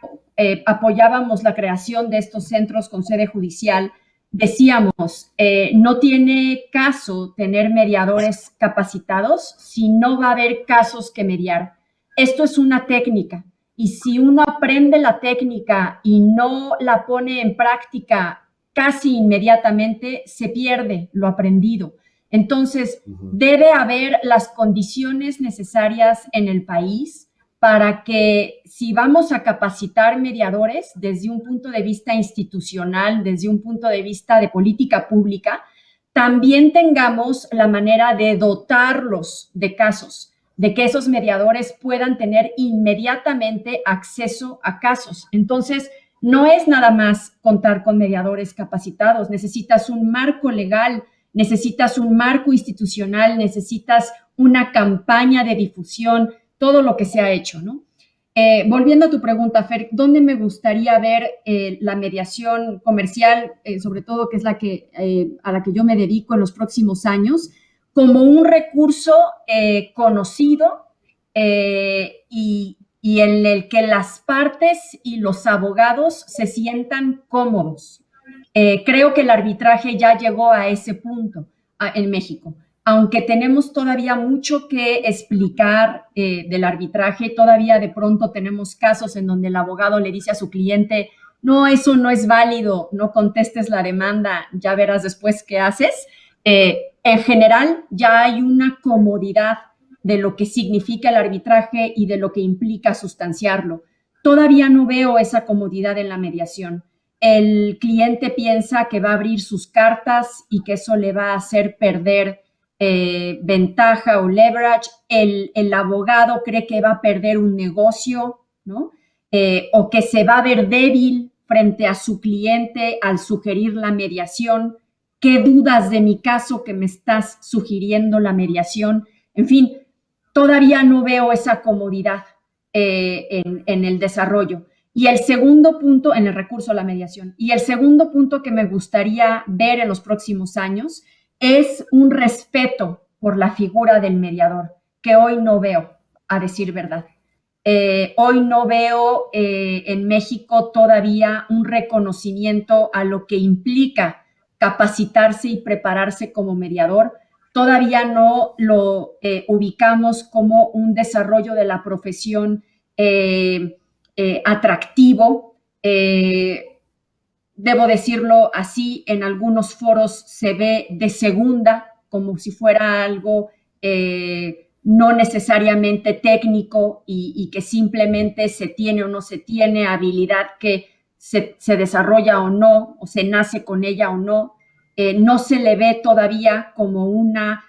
apoyábamos la creación de estos centros con sede judicial, decíamos, no tiene caso tener mediadores capacitados si no va a haber casos que mediar. Esto es una técnica. Y si uno aprende la técnica y no la pone en práctica casi inmediatamente, se pierde lo aprendido. Entonces, debe haber las condiciones necesarias en el país para que, si vamos a capacitar mediadores desde un punto de vista institucional, desde un punto de vista de política pública, también tengamos la manera de dotarlos de casos, de que esos mediadores puedan tener inmediatamente acceso a casos. Entonces, no es nada más contar con mediadores capacitados, necesitas un marco legal, necesitas un marco institucional, necesitas una campaña de difusión, todo lo que se ha hecho, ¿no? Volviendo a tu pregunta, Fer, ¿dónde me gustaría ver la mediación comercial, sobre todo que es a la que yo me dedico en los próximos años, como un recurso conocido y en el que las partes y los abogados se sientan cómodos? Creo que el arbitraje ya llegó a ese punto en México. Aunque tenemos todavía mucho que explicar del arbitraje, todavía de pronto tenemos casos en donde el abogado le dice a su cliente, no, eso no es válido, no contestes la demanda, ya verás después qué haces. En general, ya hay una comodidad de lo que significa el arbitraje y de lo que implica sustanciarlo. Todavía no veo esa comodidad en la mediación. El cliente piensa que va a abrir sus cartas y que eso le va a hacer perder ventaja o leverage. El abogado cree que va a perder un negocio, ¿no? O que se va a ver débil frente a su cliente al sugerir la mediación. ¿Qué dudas de mi caso que me estás sugiriendo la mediación? En fin, todavía no veo esa comodidad en el desarrollo. Y el segundo punto, en el recurso a la mediación, y el segundo punto que me gustaría ver en los próximos años es un respeto por la figura del mediador, que hoy no veo, a decir verdad. Hoy no veo en México todavía un reconocimiento a lo que implica capacitarse y prepararse como mediador. Todavía no lo ubicamos como un desarrollo de la profesión atractivo. Debo decirlo así, en algunos foros se ve de segunda, como si fuera algo no necesariamente técnico y que simplemente se tiene o no se tiene, habilidad que se desarrolla o no, o se nace con ella o no. No se le ve todavía como una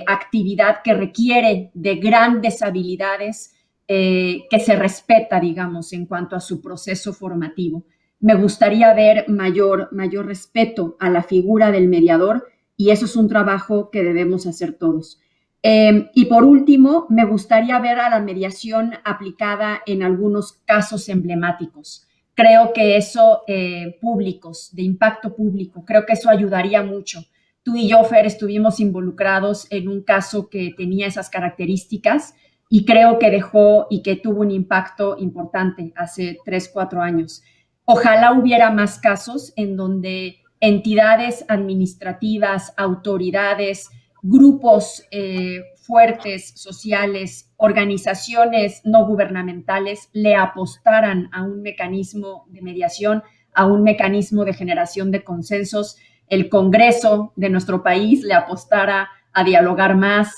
actividad que requiere de grandes habilidades, que se respeta, digamos, en cuanto a su proceso formativo. Me gustaría ver mayor respeto a la figura del mediador y eso es un trabajo que debemos hacer todos. Y por último, me gustaría ver a la mediación aplicada en algunos casos emblemáticos. Creo que eso, públicos, de impacto público, creo que eso ayudaría mucho. Tú y yo, Fer, estuvimos involucrados en un caso que tenía esas características y creo que dejó y que tuvo un impacto importante hace 3, 4 años. Ojalá hubiera más casos en donde entidades administrativas, autoridades, grupos fuertes, sociales, organizaciones no gubernamentales le apostaran a un mecanismo de mediación, a un mecanismo de generación de consensos. El Congreso de nuestro país le apostara a dialogar más,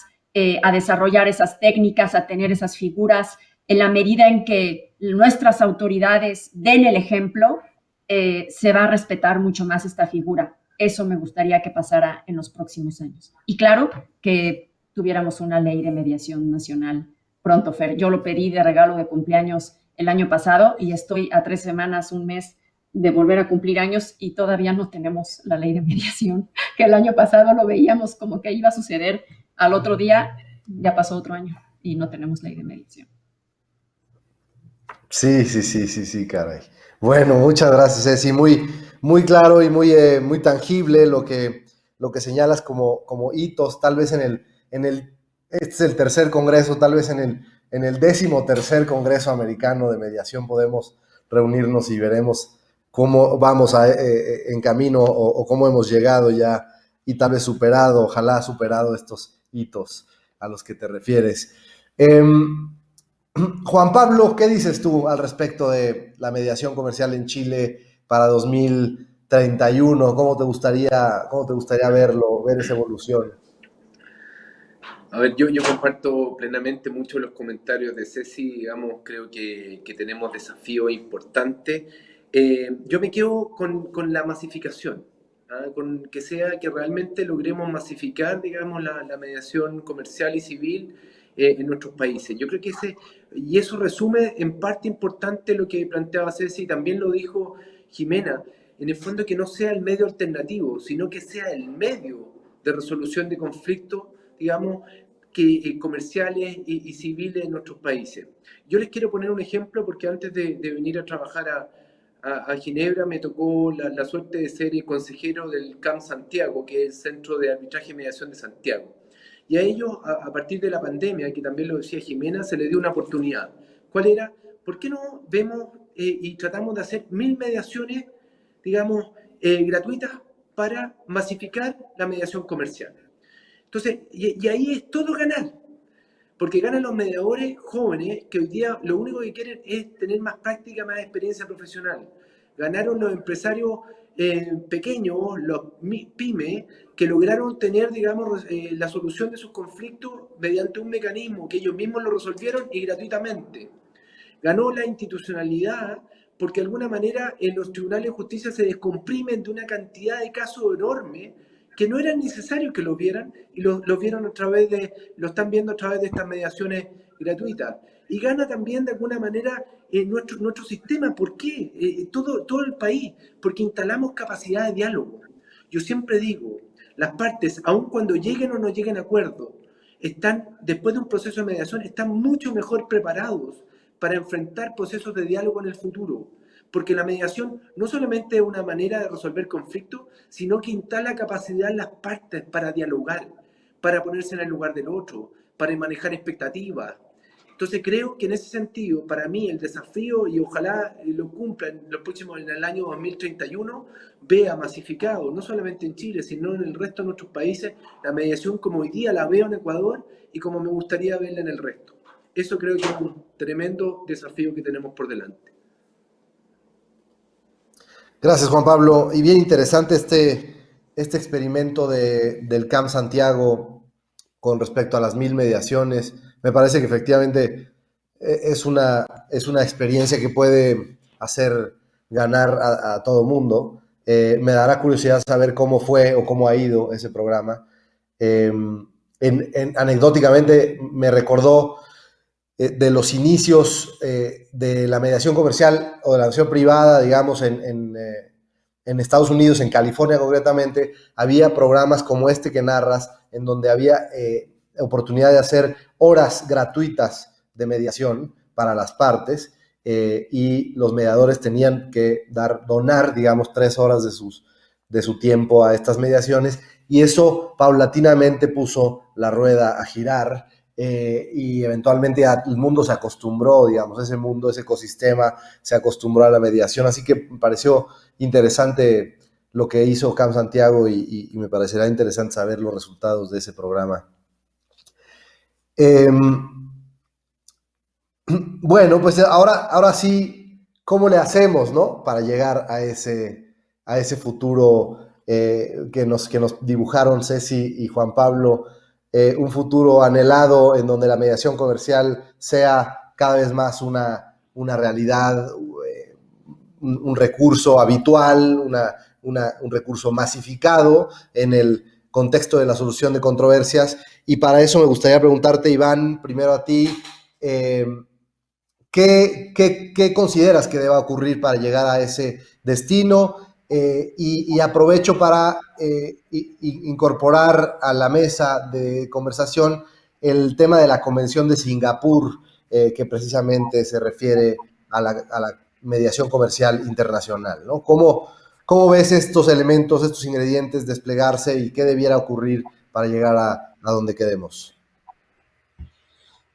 a desarrollar esas técnicas, a tener esas figuras. En la medida en que nuestras autoridades den el ejemplo, se va a respetar mucho más esta figura. Eso me gustaría que pasara en los próximos años. Y claro, que tuviéramos una ley de mediación nacional pronto, Fer. Yo lo pedí de regalo de cumpleaños el año pasado y estoy a 3 semanas, un mes de volver a cumplir años y todavía no tenemos la ley de mediación, que el año pasado lo veíamos como que iba a suceder, al otro día ya pasó otro año y no tenemos ley de mediación. Sí, caray. Bueno, muchas gracias, Ceci. Muy claro y muy tangible lo que señalas como hitos, tal vez este es el tercer congreso, tal vez en el 13º Congreso Americano de Mediación podemos reunirnos y veremos cómo vamos en camino o cómo hemos llegado ya y tal vez ojalá superado estos hitos a los que te refieres. Juan Pablo, ¿qué dices tú al respecto de la mediación comercial en Chile para 2031? ¿Cómo te gustaría ver esa evolución? A ver, yo comparto plenamente mucho los comentarios de Ceci, digamos, creo que tenemos desafíos importantes. Yo me quedo con la masificación, con que realmente logremos masificar, digamos, la mediación comercial y civil en nuestros países. Yo creo que eso resume en parte importante lo que planteaba Ceci, y también lo dijo Jimena, en el fondo que no sea el medio alternativo, sino que sea el medio de resolución de conflictos, digamos, comerciales y civiles en nuestros países. Yo les quiero poner un ejemplo porque antes de venir a trabajar a Ginebra me tocó la suerte de ser consejero del CAM Santiago, que es el Centro de Arbitraje y Mediación de Santiago. Y a ellos, a partir de la pandemia, que también lo decía Jimena, se les dio una oportunidad. ¿Cuál era? ¿Por qué no vemos y tratamos de hacer 1000 mediaciones, digamos, gratuitas para masificar la mediación comercial? Entonces, y ahí es todo ganar, porque ganan los mediadores jóvenes que hoy día lo único que quieren es tener más práctica, más experiencia profesional. Ganaron los empresarios pequeños, los pymes, que lograron tener, digamos, la solución de sus conflictos mediante un mecanismo que ellos mismos lo resolvieron y gratuitamente. Ganó la institucionalidad porque de alguna manera en los tribunales de justicia se descomprimen de una cantidad de casos enormes que no eran necesarios que los vieran y los vieron lo están viendo a través de estas mediaciones gratuitas. Y gana también de alguna manera nuestro sistema. ¿Por qué? Todo el país, porque instalamos capacidad de diálogo. Yo siempre digo, las partes, aun cuando lleguen o no lleguen a acuerdo, después de un proceso de mediación, están mucho mejor preparados para enfrentar procesos de diálogo en el futuro. Porque la mediación no solamente es una manera de resolver conflictos, sino que instala capacidad en las partes para dialogar, para ponerse en el lugar del otro, para manejar expectativas. Entonces creo que en ese sentido, para mí, el desafío, y ojalá lo cumpla en el año 2031, vea masificado, no solamente en Chile, sino en el resto de nuestros países, la mediación como hoy día la veo en Ecuador y como me gustaría verla en el resto. Eso creo que es un tremendo desafío que tenemos por delante. Gracias, Juan Pablo. Y bien interesante este experimento del CAM Santiago con respecto a las 1000 mediaciones. Me parece que efectivamente es una experiencia que puede hacer ganar a todo mundo. Me dará curiosidad saber cómo fue o cómo ha ido ese programa. Anecdóticamente me recordó de los inicios de la mediación comercial o de la mediación privada, digamos, en Estados Unidos, en California concretamente, había programas como este que narras, en donde había oportunidad de hacer horas gratuitas de mediación para las partes y los mediadores tenían que donar, digamos, 3 horas de su tiempo a estas mediaciones, y eso paulatinamente puso la rueda a girar. Y eventualmente el mundo se acostumbró, digamos, ese ecosistema se acostumbró a la mediación, así que me pareció interesante lo que hizo CAM Santiago y me parecerá interesante saber los resultados de ese programa. Bueno, pues ahora sí, ¿cómo le hacemos, no? Para llegar a ese futuro que nos dibujaron Ceci y Juan Pablo. Un futuro anhelado en donde la mediación comercial sea cada vez más una realidad, un recurso habitual, un recurso masificado en el contexto de la solución de controversias. Y para eso me gustaría preguntarte, Iván, primero a ti, ¿qué consideras que deba ocurrir para llegar a ese destino? Y aprovecho para incorporar a la mesa de conversación el tema de la Convención de Singapur, que precisamente se refiere a la mediación comercial internacional, ¿no? ¿Cómo ves estos elementos, estos ingredientes desplegarse y qué debiera ocurrir para llegar a donde queremos?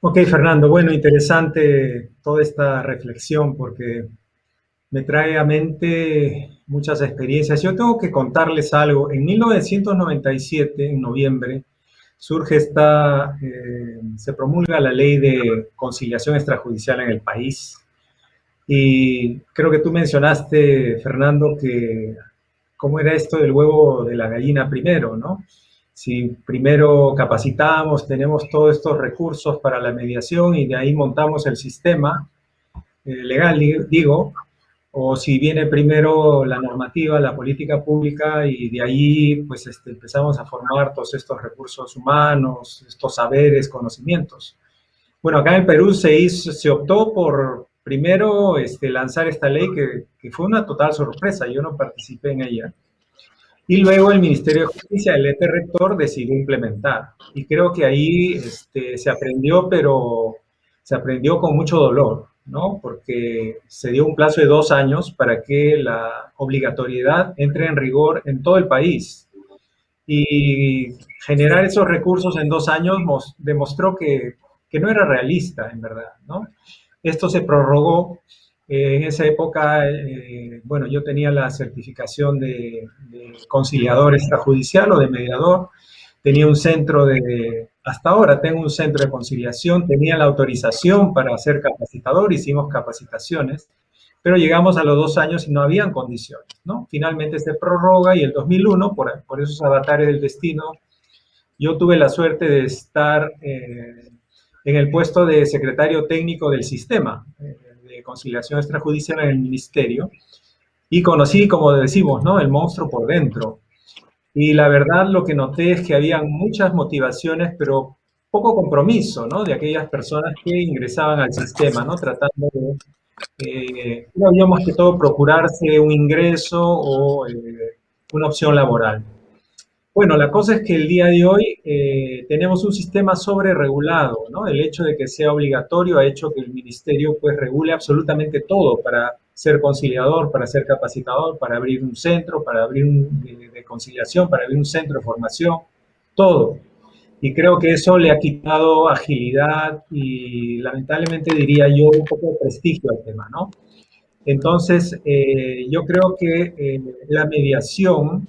Ok, Fernando, bueno, interesante toda esta reflexión porque me trae a mente muchas experiencias. Yo tengo que contarles algo. En 1997, en noviembre, se promulga la ley de conciliación extrajudicial en el país. Y creo que tú mencionaste, Fernando, que cómo era esto del huevo de la gallina primero, ¿no? Si primero capacitamos, tenemos todos estos recursos para la mediación y de ahí montamos el sistema legal, digo, o si viene primero la normativa, la política pública y de ahí pues empezamos a formar todos estos recursos humanos, estos saberes, conocimientos. Bueno, acá en Perú se optó por primero lanzar esta ley que fue una total sorpresa, yo no participé en ella. Y luego el Ministerio de Justicia, el ente rector, decidió implementar. Y creo que ahí se aprendió, pero se aprendió con mucho dolor, ¿no? Porque se dio un plazo de 2 años para que la obligatoriedad entre en rigor en todo el país. Y generar esos recursos en 2 años demostró que no era realista, en verdad, ¿no? Esto se prorrogó. En esa época, bueno, yo tenía la certificación de conciliador extrajudicial o de mediador, tenía un centro hasta ahora tengo un centro de conciliación, tenía la autorización para ser capacitador, hicimos capacitaciones, pero llegamos a los 2 años y no habían condiciones, ¿no? Finalmente se prorroga y el 2001, por esos avatares del destino, yo tuve la suerte de estar en el puesto de secretario técnico del sistema de conciliación extrajudicial en el ministerio y conocí, como decimos, ¿no? El monstruo por dentro. Y la verdad lo que noté es que había muchas motivaciones, pero poco compromiso, ¿no? De aquellas personas que ingresaban al sistema, ¿no? Tratando de, no había más que todo procurarse un ingreso o una opción laboral. Bueno, la cosa es que el día de hoy tenemos un sistema sobreregulado, ¿no? El hecho de que sea obligatorio ha hecho que el ministerio pues regule absolutamente todo para ser conciliador, para ser capacitador, para abrir un centro, para abrir de conciliación, para abrir un centro de formación, todo. Y creo que eso le ha quitado agilidad y lamentablemente diría yo un poco de prestigio al tema, ¿no? Entonces, yo creo que la mediación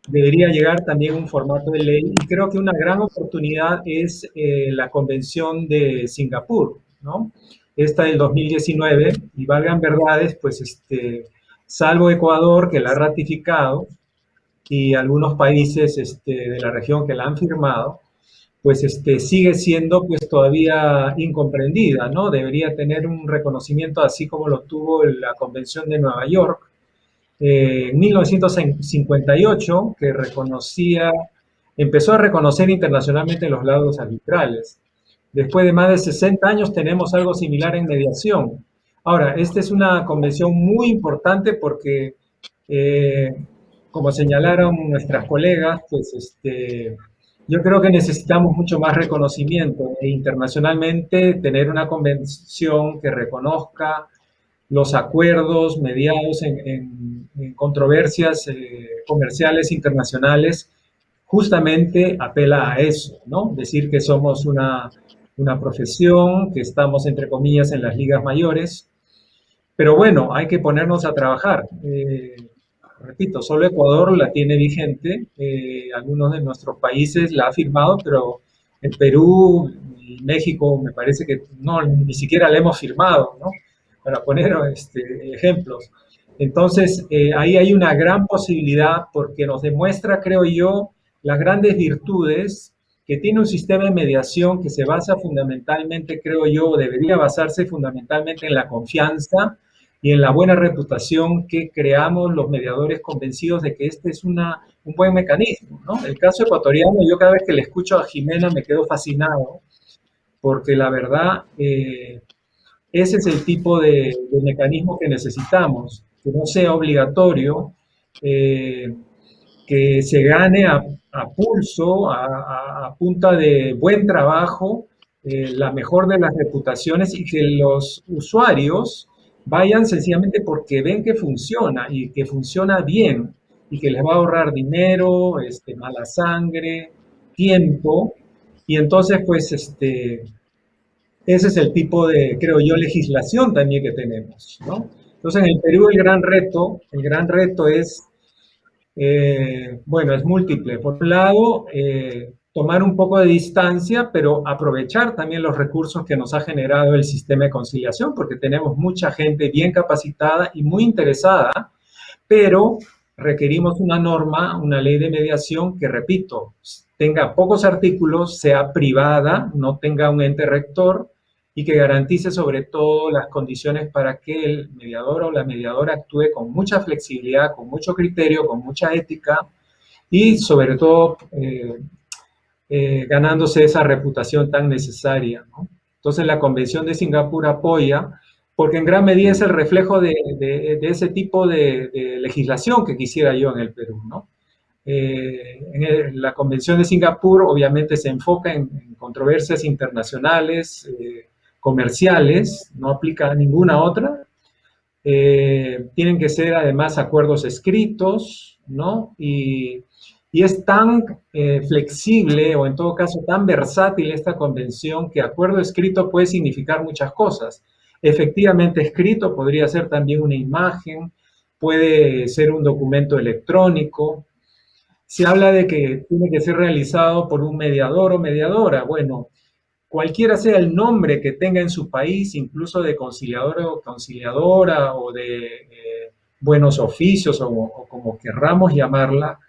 debería llegar también un formato de ley y creo que una gran oportunidad es la Convención de Singapur, ¿no? Esta del 2019 y valgan verdades, pues salvo Ecuador que la ha ratificado y algunos países de la región que la han firmado, pues sigue siendo pues todavía incomprendida, ¿no? Debería tener un reconocimiento así como lo tuvo la Convención de Nueva York, en 1958, que empezó a reconocer internacionalmente los laudos arbitrales. Después de más de 60 años tenemos algo similar en mediación. Ahora, esta es una convención muy importante porque, como señalaron nuestras colegas, pues yo creo que necesitamos mucho más reconocimiento e internacionalmente tener una convención que reconozca los acuerdos mediados en controversias comerciales internacionales, justamente apela a eso, ¿no? Decir que somos una profesión, que estamos, entre comillas, en las ligas mayores, pero bueno, hay que ponernos a trabajar. Repito, solo Ecuador la tiene vigente, algunos de nuestros países la ha firmado, pero en Perú y México me parece que no, ni siquiera la hemos firmado, ¿no? Para poner ejemplos. Entonces, ahí hay una gran posibilidad porque nos demuestra, creo yo, las grandes virtudes que tiene un sistema de mediación que se basa fundamentalmente, creo yo, debería basarse fundamentalmente en la confianza y en la buena reputación que creamos los mediadores convencidos de que este es un buen mecanismo, ¿no? El caso ecuatoriano, yo cada vez que le escucho a Jimena me quedo fascinado porque la verdad... ese es el tipo de mecanismo que necesitamos, que no sea obligatorio, que se gane a pulso, a punta de buen trabajo, la mejor de las reputaciones y que los usuarios vayan sencillamente porque ven que funciona y que funciona bien y que les va a ahorrar dinero, mala sangre, tiempo y entonces pues ese es el tipo de, creo yo, legislación también que tenemos, ¿no? Entonces, en el Perú el gran reto es, bueno, es múltiple. Por un lado, tomar un poco de distancia, pero aprovechar también los recursos que nos ha generado el sistema de conciliación, porque tenemos mucha gente bien capacitada y muy interesada, pero requerimos una norma, una ley de mediación que, repito, tenga pocos artículos, sea privada, no tenga un ente rector, y que garantice sobre todo las condiciones para que el mediador o la mediadora actúe con mucha flexibilidad, con mucho criterio, con mucha ética y sobre todo ganándose esa reputación tan necesaria, ¿no? Entonces la Convención de Singapur apoya, porque en gran medida es el reflejo de ese tipo de legislación que quisiera yo en el Perú, ¿no? La Convención de Singapur obviamente se enfoca en controversias internacionales, comerciales, no aplica a ninguna otra. Tienen que ser además acuerdos escritos, ¿no? Y es tan flexible o en todo caso tan versátil esta convención que acuerdo escrito puede significar muchas cosas. Efectivamente escrito podría ser también una imagen, puede ser un documento electrónico. Se habla de que tiene que ser realizado por un mediador o mediadora. Bueno, cualquiera sea el nombre que tenga en su país, incluso de conciliador o conciliadora o de buenos oficios o como querramos llamarla,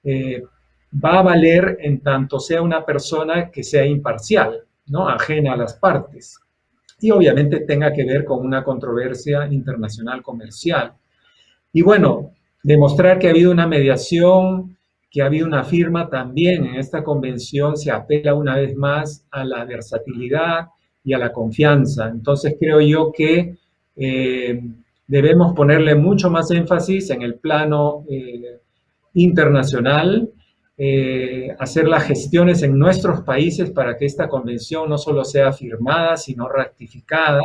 va a valer en tanto sea una persona que sea imparcial, ¿no? Ajena a las partes. Y obviamente tenga que ver con una controversia internacional comercial. Y bueno, demostrar que ha habido una mediación, que ha habido una firma también en esta convención, se apela una vez más a la versatilidad y a la confianza. Entonces creo yo que debemos ponerle mucho más énfasis en el plano internacional, hacer las gestiones en nuestros países para que esta convención no solo sea firmada, sino ratificada.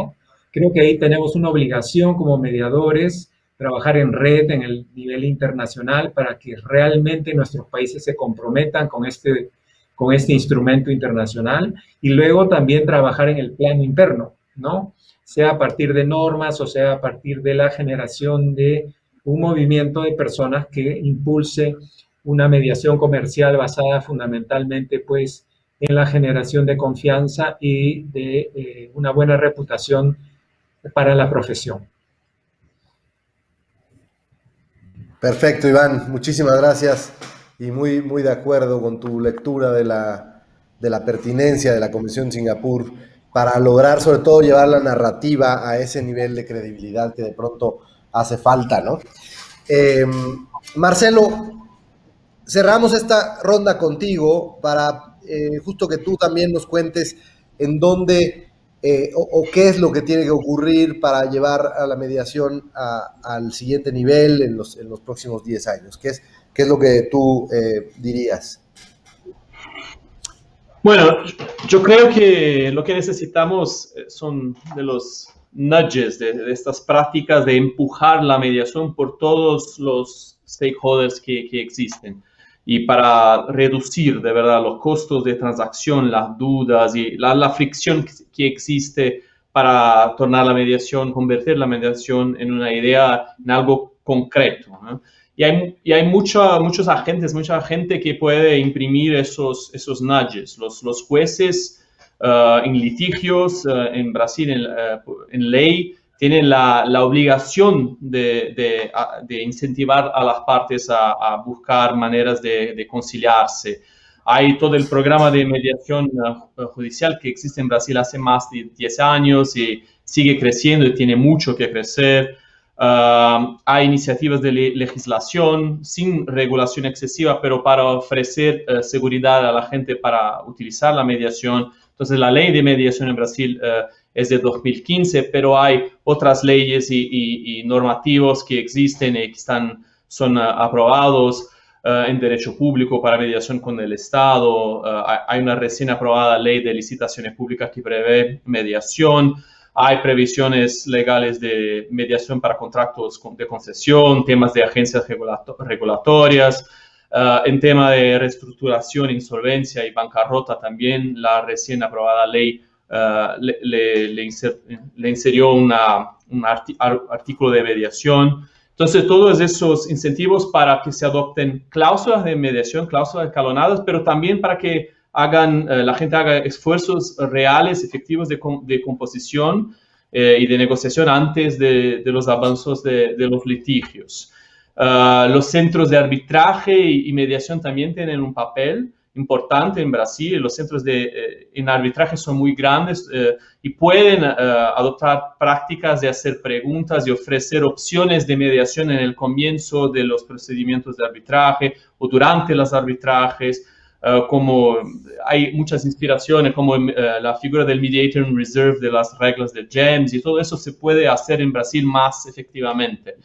Creo que ahí tenemos una obligación como mediadores, trabajar en red en el nivel internacional para que realmente nuestros países se comprometan con este instrumento internacional y luego también trabajar en el plano interno, ¿no? Sea a partir de normas o sea a partir de la generación de un movimiento de personas que impulse una mediación comercial basada fundamentalmente pues en la generación de confianza y de una buena reputación para la profesión. Perfecto, Iván, muchísimas gracias y muy, muy de acuerdo con tu lectura de la pertinencia de la Convención de Singapur para lograr sobre todo llevar la narrativa a ese nivel de credibilidad que de pronto hace falta, ¿no? Marcelo, cerramos esta ronda contigo para justo que tú también nos cuentes en dónde o qué es lo que tiene que ocurrir para llevar a la mediación al siguiente nivel en los próximos 10 años. ¿Qué es lo que tú dirías? Bueno, yo creo que lo que necesitamos son de los nudges, de estas prácticas de empujar la mediación por todos los stakeholders que existen. Y para reducir de verdad los costos de transacción, las dudas y la fricción que existe para tornar la mediación, convertir la mediación en una idea, en algo concreto, ¿no? Y hay muchos agentes, mucha gente que puede imprimir esos nudges. Los jueces en litigios en Brasil, en ley, tienen la obligación de incentivar a las partes a buscar maneras de conciliarse. Hay todo el programa de mediación judicial que existe en Brasil hace más de 10 años y sigue creciendo y tiene mucho que crecer. Hay iniciativas de legislación sin regulación excesiva, pero para ofrecer seguridad a la gente para utilizar la mediación. Entonces, la ley de mediación en Brasil es de 2015, pero hay otras leyes y normativos que existen y que son aprobados en derecho público para mediación con el Estado. Hay una recién aprobada ley de licitaciones públicas que prevé mediación. Hay previsiones legales de mediación para contratos de concesión, temas de agencias regulatorias. En tema de reestructuración, insolvencia y bancarrota también, la recién aprobada ley le inserió un artículo de mediación. Entonces, todos esos incentivos para que se adopten cláusulas de mediación, cláusulas escalonadas, pero también para que la gente haga esfuerzos reales, efectivos de composición y de negociación antes de los avances de los litigios. Los centros de arbitraje y mediación también tienen un papel importante en Brasil. Los centros en arbitraje son muy grandes y pueden adoptar prácticas de hacer preguntas y ofrecer opciones de mediación en el comienzo de los procedimientos de arbitraje o durante los arbitrajes. Como hay muchas inspiraciones, como la figura del mediator in reserve de las reglas de James, y todo eso se puede hacer en Brasil más efectivamente.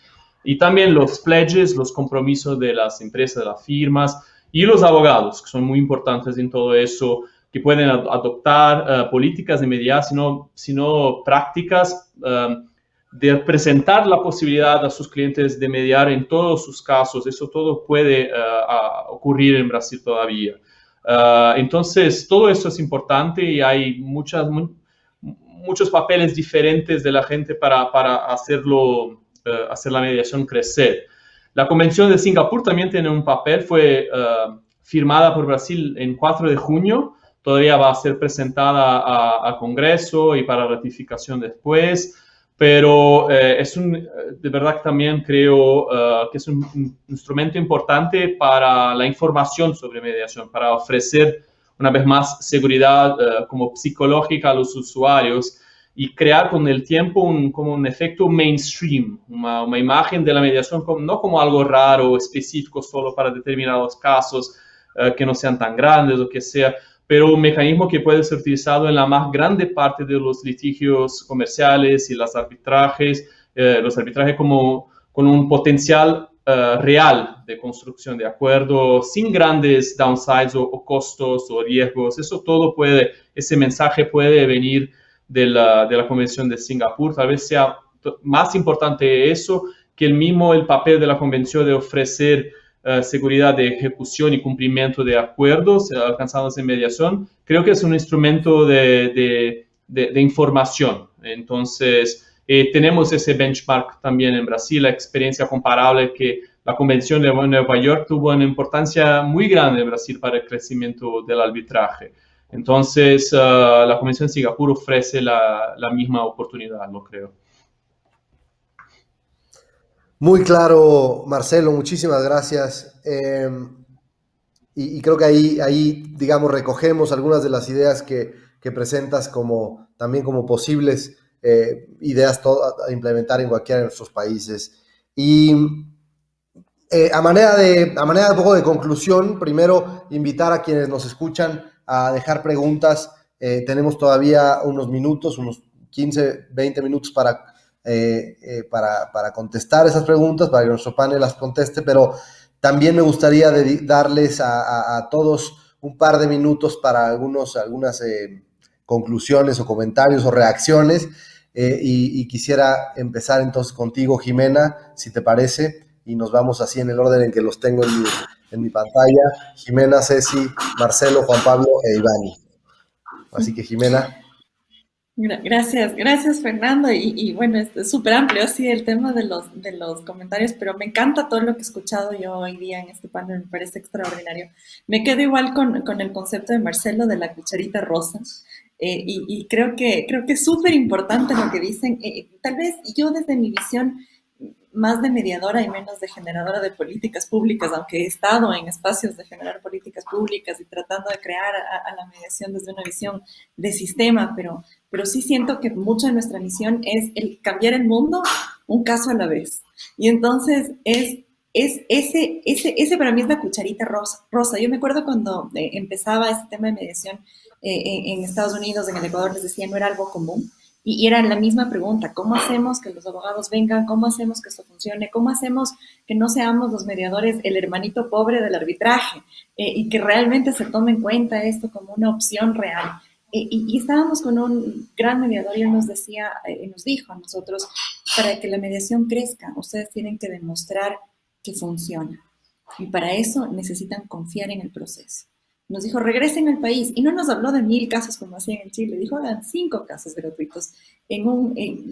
Y también los pledges, los compromisos de las empresas, de las firmas y los abogados, que son muy importantes en todo eso, que pueden adoptar políticas de mediación, sino prácticas de presentar la posibilidad a sus clientes de mediar en todos sus casos. Eso todo puede ocurrir en Brasil todavía. Entonces, todo esto es importante y hay muchos papeles diferentes de la gente para hacer la mediación crecer. La Convención de Singapur también tiene un papel, fue firmada por Brasil en 4 de junio, todavía va a ser presentada a Congreso y para ratificación después, pero de verdad que también creo que es un instrumento importante para la información sobre mediación, para ofrecer una vez más seguridad como psicológica a los usuarios y crear con el tiempo como un efecto mainstream, una imagen de la mediación no como algo raro, específico solo para determinados casos que no sean tan grandes o que sea, pero un mecanismo que puede ser utilizado en la más grande parte de los litigios comerciales y los arbitrajes como con un potencial real de construcción de acuerdos sin grandes downsides o costos o riesgos. Ese mensaje puede venir de la Convención de Singapur. Tal vez sea más importante eso que el papel de la Convención de ofrecer seguridad de ejecución y cumplimiento de acuerdos alcanzados en mediación. Creo que es un instrumento de información. Entonces, tenemos ese benchmark también en Brasil, la experiencia comparable que la Convención de Nueva York tuvo una importancia muy grande en Brasil para el crecimiento del arbitraje. Entonces, la Convención de Singapur ofrece la misma oportunidad, lo creo. Muy claro, Marcelo, muchísimas gracias. Y creo que ahí, digamos, recogemos algunas de las ideas que presentas también como posibles ideas a implementar en cualquiera de nuestros países. Y a manera de un poco de conclusión, primero invitar a quienes nos escuchan a dejar preguntas. Tenemos todavía unos minutos, unos 15, 20 minutos para contestar esas preguntas, para que nuestro panel las conteste, pero también me gustaría darles a todos un par de minutos para algunas conclusiones o comentarios o reacciones, y quisiera empezar entonces contigo, Jimena, si te parece, y nos vamos así en el orden en que los tengo en mi pantalla: Jimena, Ceci, Marcelo, Juan Pablo e Ivani. Así que, Jimena. Gracias Fernando, y bueno, es súper amplio así el tema de los comentarios, pero me encanta todo lo que he escuchado yo hoy día en este panel, me parece extraordinario. Me quedo igual con el concepto de Marcelo de la cucharita rosa, y creo que es súper importante lo que dicen. Tal vez yo desde mi visión más de mediadora y menos de generadora de políticas públicas, aunque he estado en espacios de generar políticas públicas y tratando de crear a la mediación desde una visión de sistema, pero sí siento que mucha de nuestra misión es el cambiar el mundo un caso a la vez. Y entonces ese para mí es la cucharita rosa. Yo me acuerdo cuando empezaba este tema de mediación en Estados Unidos, en el Ecuador, les decía, no era algo común. Y era la misma pregunta: ¿cómo hacemos que los abogados vengan? ¿Cómo hacemos que esto funcione? ¿Cómo hacemos que no seamos los mediadores, el hermanito pobre del arbitraje? Y que realmente se tome en cuenta esto como una opción real. Y estábamos con un gran mediador y él nos dijo a nosotros: para que la mediación crezca, ustedes tienen que demostrar que funciona. Y para eso necesitan confiar en el proceso. Nos dijo, regresen al país, y no nos habló de 1000 casos como hacían en Chile, dijo, hagan 5 casos gratuitos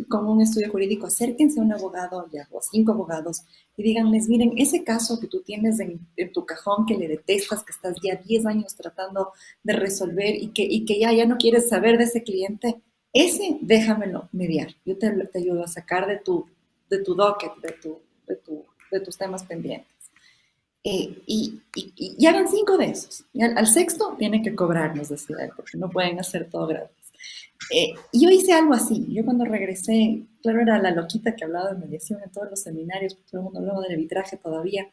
con un estudio jurídico, acérquense a un abogado o a 5 abogados y díganles, miren, ese caso que tú tienes en tu cajón, que le detestas, que estás ya 10 años tratando de resolver y que ya no quieres saber de ese cliente, ese déjamelo mediar, yo te ayudo a sacar de tu docket, de tus temas pendientes. Y hagan 5 de esos. Y al 6º tienen que cobrar, nos decía él, porque no pueden hacer todo gratis. Y yo hice algo así. Yo cuando regresé, claro, era la loquita que hablaba de mediación en todos los seminarios, todo el mundo hablaba del arbitraje todavía,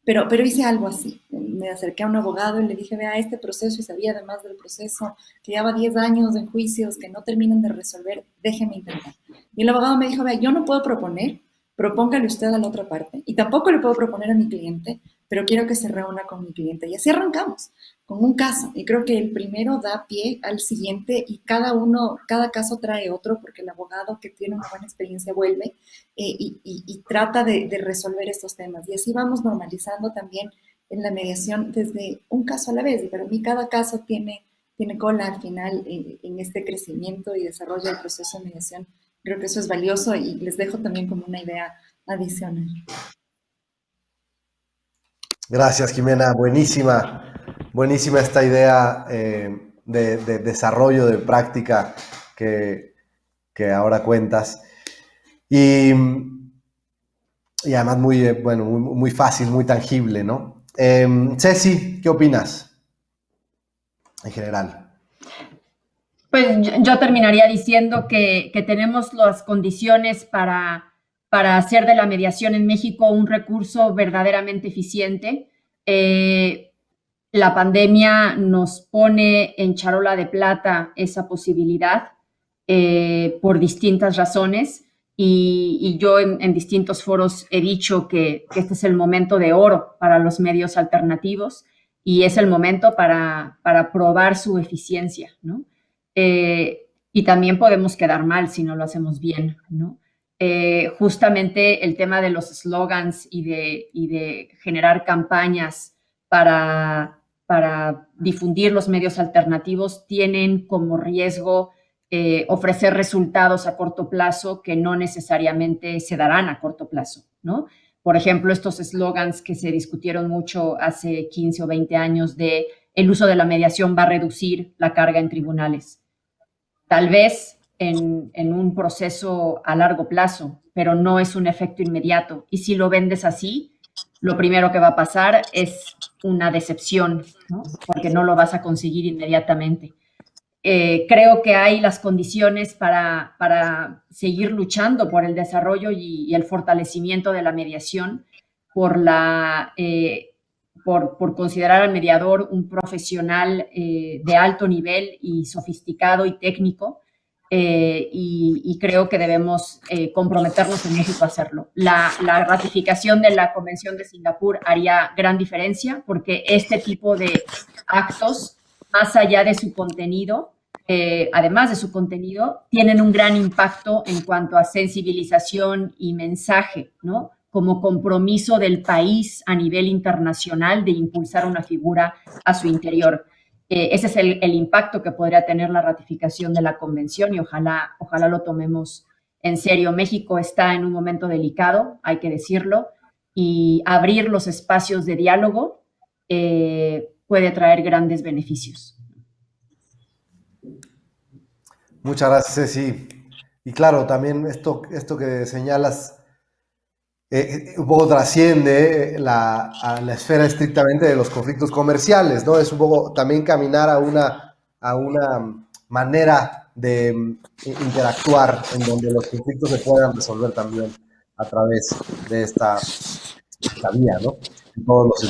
pero hice algo así. Me acerqué a un abogado y le dije, vea, este proceso, y sabía además del proceso, que lleva 10 años en juicios que no terminan de resolver, déjeme intentar. Y el abogado me dijo, vea, yo no puedo proponer, propóngale usted a la otra parte. Y tampoco le puedo proponer a mi cliente, pero quiero que se reúna con mi cliente. Y así arrancamos, con un caso. Y creo que el primero da pie al siguiente y cada caso trae otro, porque el abogado que tiene una buena experiencia vuelve y trata de resolver estos temas. Y así vamos normalizando también en la mediación desde un caso a la vez. Y para mí cada caso tiene cola al final en este crecimiento y desarrollo del proceso de mediación. Creo que eso es valioso y les dejo también como una idea adicional. Gracias, Jimena. Buenísima esta idea de desarrollo de práctica que ahora cuentas. Y además muy fácil, muy tangible, ¿no? Ceci, ¿qué opinas en general? Pues yo terminaría diciendo que tenemos las condiciones para hacer de la mediación en México un recurso verdaderamente eficiente. La pandemia nos pone en charola de plata esa posibilidad por distintas razones y yo en distintos foros he dicho que este es el momento de oro para los medios alternativos y es el momento para probar su eficiencia, ¿no? Y también podemos quedar mal si no lo hacemos bien, ¿no? Justamente el tema de los slogans y de generar campañas para difundir los medios alternativos tienen como riesgo ofrecer resultados a corto plazo que no necesariamente se darán a corto plazo, ¿no? Por ejemplo, estos slogans que se discutieron mucho hace 15 o 20 años de el uso de la mediación va a reducir la carga en tribunales. Tal vez en un proceso a largo plazo, pero no es un efecto inmediato. Y si lo vendes así, lo primero que va a pasar es una decepción, ¿no? Porque no lo vas a conseguir inmediatamente. Creo que hay las condiciones para seguir luchando por el desarrollo y el fortalecimiento de la mediación, por considerar al mediador un profesional de alto nivel y sofisticado y técnico, y creo que debemos comprometernos en México a hacerlo. La ratificación de la Convención de Singapur haría gran diferencia porque este tipo de actos, más allá de su contenido, además de su contenido, tienen un gran impacto en cuanto a sensibilización y mensaje, ¿no? Como compromiso del país a nivel internacional de impulsar una figura a su interior. Ese es el impacto que podría tener la ratificación de la convención y ojalá lo tomemos en serio. México está en un momento delicado, hay que decirlo, y abrir los espacios de diálogo puede traer grandes beneficios. Muchas gracias, Ceci. Y claro, también esto que señalas un poco trasciende a la esfera estrictamente de los conflictos comerciales, ¿no? Es un poco también caminar a una manera de interactuar en donde los conflictos se puedan resolver también a través de esta vía, ¿no? En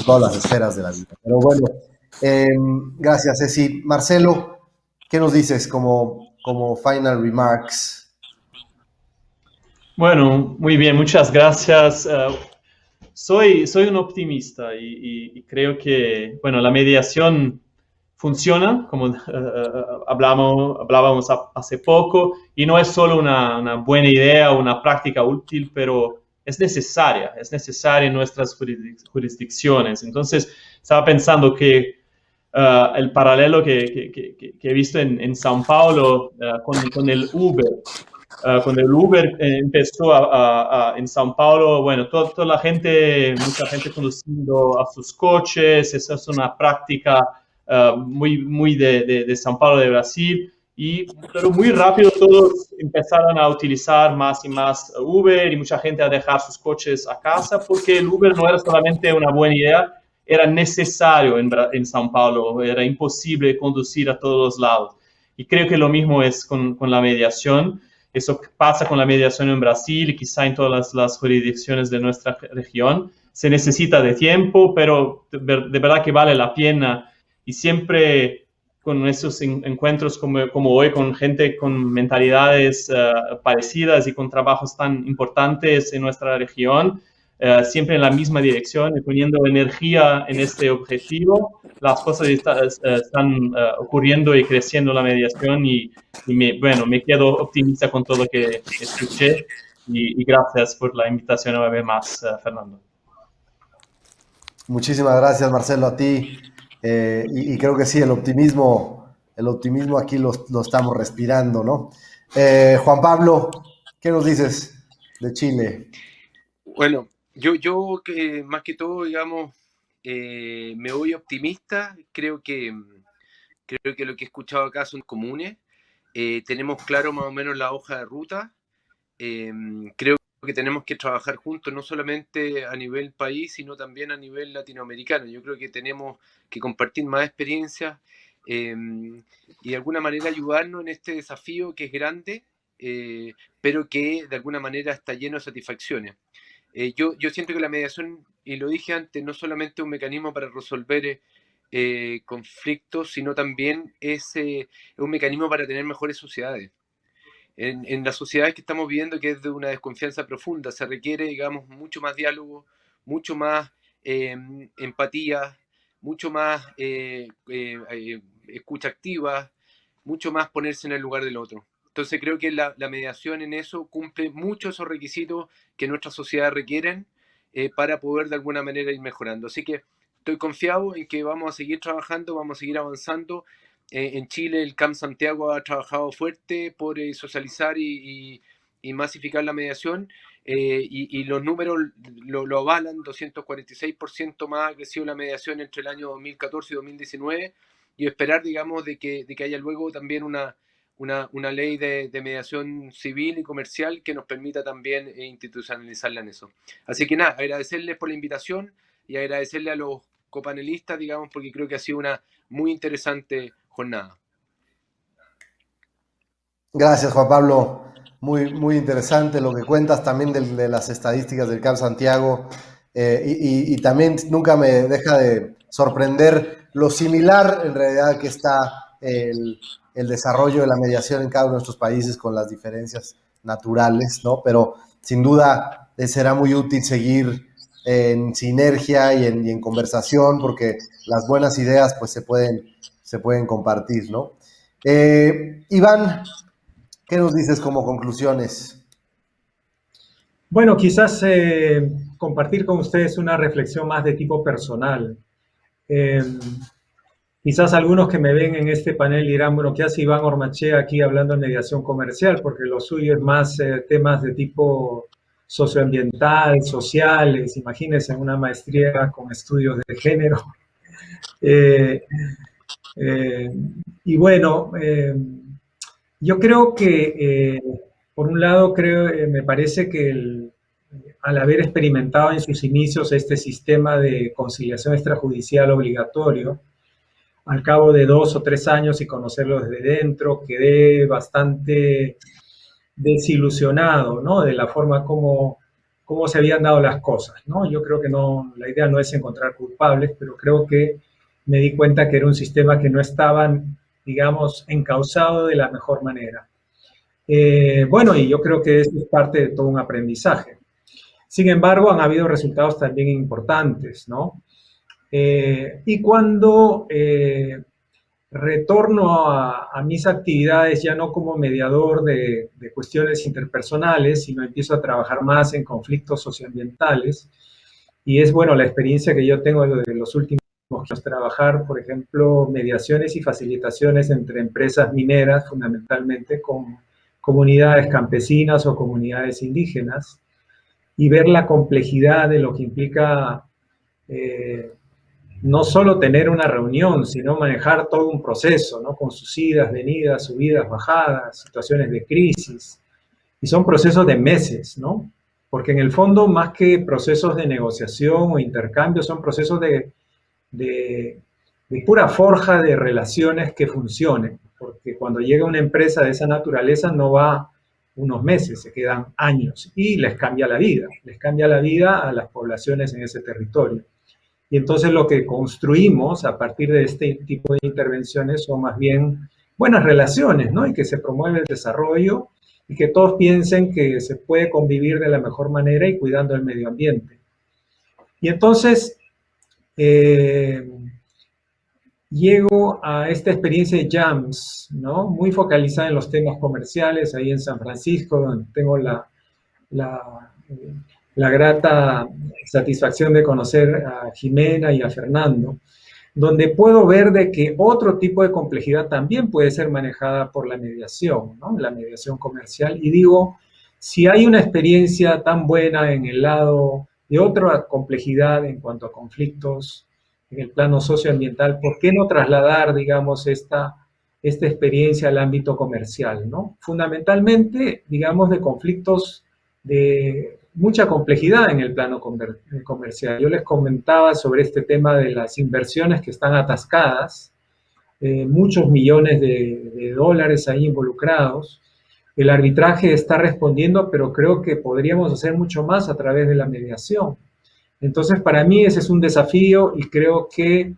todas las esferas de la vida. Pero bueno, gracias, Ceci. Marcelo, ¿qué nos dices como final remarks? Bueno, muy bien, muchas gracias. Soy un optimista y creo que, bueno, la mediación funciona, como hablábamos hace poco, y no es solo una buena idea o una práctica útil, pero es necesaria en nuestras jurisdicciones. Entonces, estaba pensando que el paralelo que he visto en São Paulo con el Uber. Cuando el Uber empezó en São Paulo, bueno, toda la gente, mucha gente conduciendo a sus coches, esa es una práctica muy de São Paulo, de Brasil, pero muy rápido todos empezaron a utilizar más y más Uber y mucha gente a dejar sus coches a casa porque el Uber no era solamente una buena idea, era necesario en São Paulo, era imposible conducir a todos los lados. Y creo que lo mismo es con la mediación. Eso pasa con la mediación en Brasil y quizá en todas las jurisdicciones de nuestra región. Se necesita de tiempo, pero de verdad que vale la pena. Y siempre con esos encuentros como hoy con gente con mentalidades parecidas y con trabajos tan importantes en nuestra región, siempre en la misma dirección y poniendo energía en este objetivo, las cosas están ocurriendo y creciendo la mediación bueno, me quedo optimista con todo lo que escuché y gracias por la invitación una vez más, Fernando. Muchísimas gracias, Marcelo, a ti. Y creo que sí, el optimismo aquí lo estamos respirando, ¿no? Juan Pablo, ¿qué nos dices de Chile? Bueno, yo que más que todo, digamos, me voy optimista. Creo que lo que he escuchado acá son comunes. Tenemos claro más o menos la hoja de ruta. Creo que tenemos que trabajar juntos, no solamente a nivel país, sino también a nivel latinoamericano. Yo creo que tenemos que compartir más experiencias y de alguna manera ayudarnos en este desafío que es grande, pero que de alguna manera está lleno de satisfacciones. Yo siento que la mediación, y lo dije antes, no solamente un mecanismo para resolver conflictos, sino también es un mecanismo para tener mejores sociedades. En las sociedades que estamos viviendo, que es de una desconfianza profunda, se requiere, digamos, mucho más diálogo, mucho más empatía, mucho más escucha activa, mucho más ponerse en el lugar del otro. Entonces creo que la mediación en eso cumple muchos esos requisitos que nuestras sociedades requieren para poder de alguna manera ir mejorando. Así que estoy confiado en que vamos a seguir trabajando, vamos a seguir avanzando. En Chile el CAM Santiago ha trabajado fuerte por socializar y masificar la mediación y los números lo avalan. 246% más ha crecido la mediación entre el año 2014 y 2019 y esperar, digamos, de que haya luego también una ley de mediación civil y comercial que nos permita también institucionalizarla en eso. Así que nada, agradecerles por la invitación y agradecerle a los copanelistas, digamos, porque creo que ha sido una muy interesante jornada. Gracias, Juan Pablo. Muy, muy interesante lo que cuentas también de las estadísticas del CAP Santiago y también nunca me deja de sorprender lo similar en realidad que está el desarrollo de la mediación en cada uno de nuestros países con las diferencias naturales, ¿no? Pero sin duda será muy útil seguir en sinergia y en conversación porque las buenas ideas pues se pueden compartir, ¿no? Iván, ¿qué nos dices como conclusiones? Bueno, quizás compartir con ustedes una reflexión más de tipo personal. Quizás algunos que me ven en este panel dirán, bueno, ¿qué hace Iván Ormachea aquí hablando de mediación comercial? Porque lo suyo es más temas de tipo socioambiental, sociales, imagínense una maestría con estudios de género. Y bueno, yo creo que, por un lado, me parece que al haber experimentado en sus inicios este sistema de conciliación extrajudicial obligatorio, al cabo de 2 o 3 años y conocerlo desde dentro, quedé bastante desilusionado, ¿no? De la forma como se habían dado las cosas, ¿no? Yo creo que la idea no es encontrar culpables, pero creo que me di cuenta que era un sistema que no estaban, digamos, encauzado de la mejor manera. Bueno, y yo creo que eso es parte de todo un aprendizaje. Sin embargo, han habido resultados también importantes, ¿no? Y cuando retorno a mis actividades, ya no como mediador de cuestiones interpersonales, sino empiezo a trabajar más en conflictos socioambientales, y es, bueno, la experiencia que yo tengo de los últimos años, trabajar, por ejemplo, mediaciones y facilitaciones entre empresas mineras, fundamentalmente con comunidades campesinas o comunidades indígenas, y ver la complejidad de lo que implica no solo tener una reunión, sino manejar todo un proceso, ¿no? Con sus idas, venidas, subidas, bajadas, situaciones de crisis. Y son procesos de meses, ¿no? Porque en el fondo, más que procesos de negociación o intercambio, son procesos de pura forja de relaciones que funcionen. Porque cuando llega una empresa de esa naturaleza no va unos meses, se quedan años y les cambia la vida a las poblaciones en ese territorio. Y entonces lo que construimos a partir de este tipo de intervenciones son más bien buenas relaciones, ¿no? Y que se promueve el desarrollo y que todos piensen que se puede convivir de la mejor manera y cuidando el medio ambiente. Y entonces llego a esta experiencia de Jams, ¿no? Muy focalizada en los temas comerciales, ahí en San Francisco, donde tengo la grata satisfacción de conocer a Jimena y a Fernando, donde puedo ver de que otro tipo de complejidad también puede ser manejada por la mediación, ¿no? La mediación comercial. Y digo, si hay una experiencia tan buena en el lado de otra complejidad en cuanto a conflictos en el plano socioambiental, ¿por qué no trasladar, digamos, esta experiencia al ámbito comercial, ¿no? Fundamentalmente, digamos, de conflictos de mucha complejidad en el plano comercial. Yo les comentaba sobre este tema de las inversiones que están atascadas, muchos millones de dólares ahí involucrados. El arbitraje está respondiendo, pero creo que podríamos hacer mucho más a través de la mediación. Entonces, para mí ese es un desafío y creo que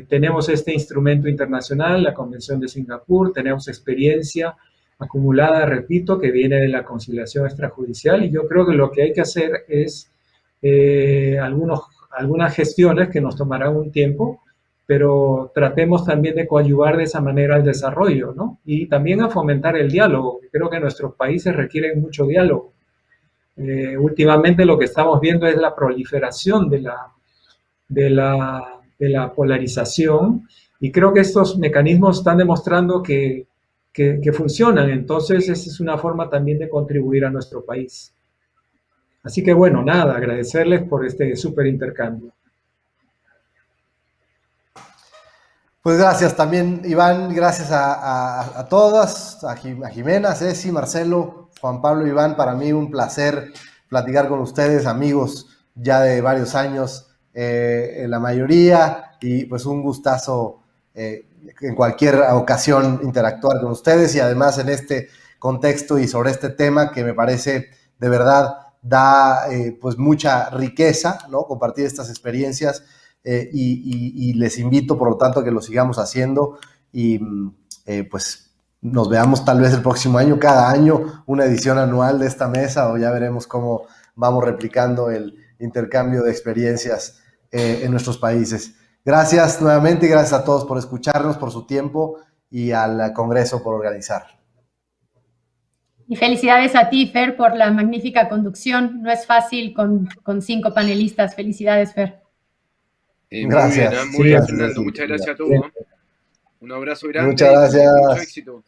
tenemos este instrumento internacional, la Convención de Singapur, tenemos experiencia acumulada, repito, que viene de la conciliación extrajudicial y yo creo que lo que hay que hacer es algunas gestiones que nos tomarán un tiempo, pero tratemos también de coadyuvar de esa manera al desarrollo, ¿no? Y también a fomentar el diálogo. Creo que nuestros países requieren mucho diálogo. Últimamente lo que estamos viendo es la proliferación de la polarización y creo que estos mecanismos están demostrando que funcionan. Entonces, esa es una forma también de contribuir a nuestro país. Así que bueno, nada, agradecerles por este súper intercambio. Pues gracias también, Iván, gracias a todas, a Jimena, Ceci, Marcelo, Juan Pablo, Iván, para mí un placer platicar con ustedes, amigos ya de varios años, la mayoría, y pues un gustazo en cualquier ocasión interactuar con ustedes y además en este contexto y sobre este tema que me parece de verdad da pues mucha riqueza, ¿no? Compartir estas experiencias y les invito por lo tanto a que lo sigamos haciendo y pues nos veamos tal vez el próximo año, cada año una edición anual de esta mesa o ya veremos cómo vamos replicando el intercambio de experiencias en nuestros países. Gracias nuevamente y gracias a todos por escucharnos, por su tiempo y al Congreso por organizar. Y felicidades a ti, Fer, por la magnífica conducción. No es fácil con 5 panelistas. Felicidades, Fer. Gracias. Muy bien, Fernando. Muchas gracias a todos. Un abrazo grande. Muchas gracias. Mucho éxito.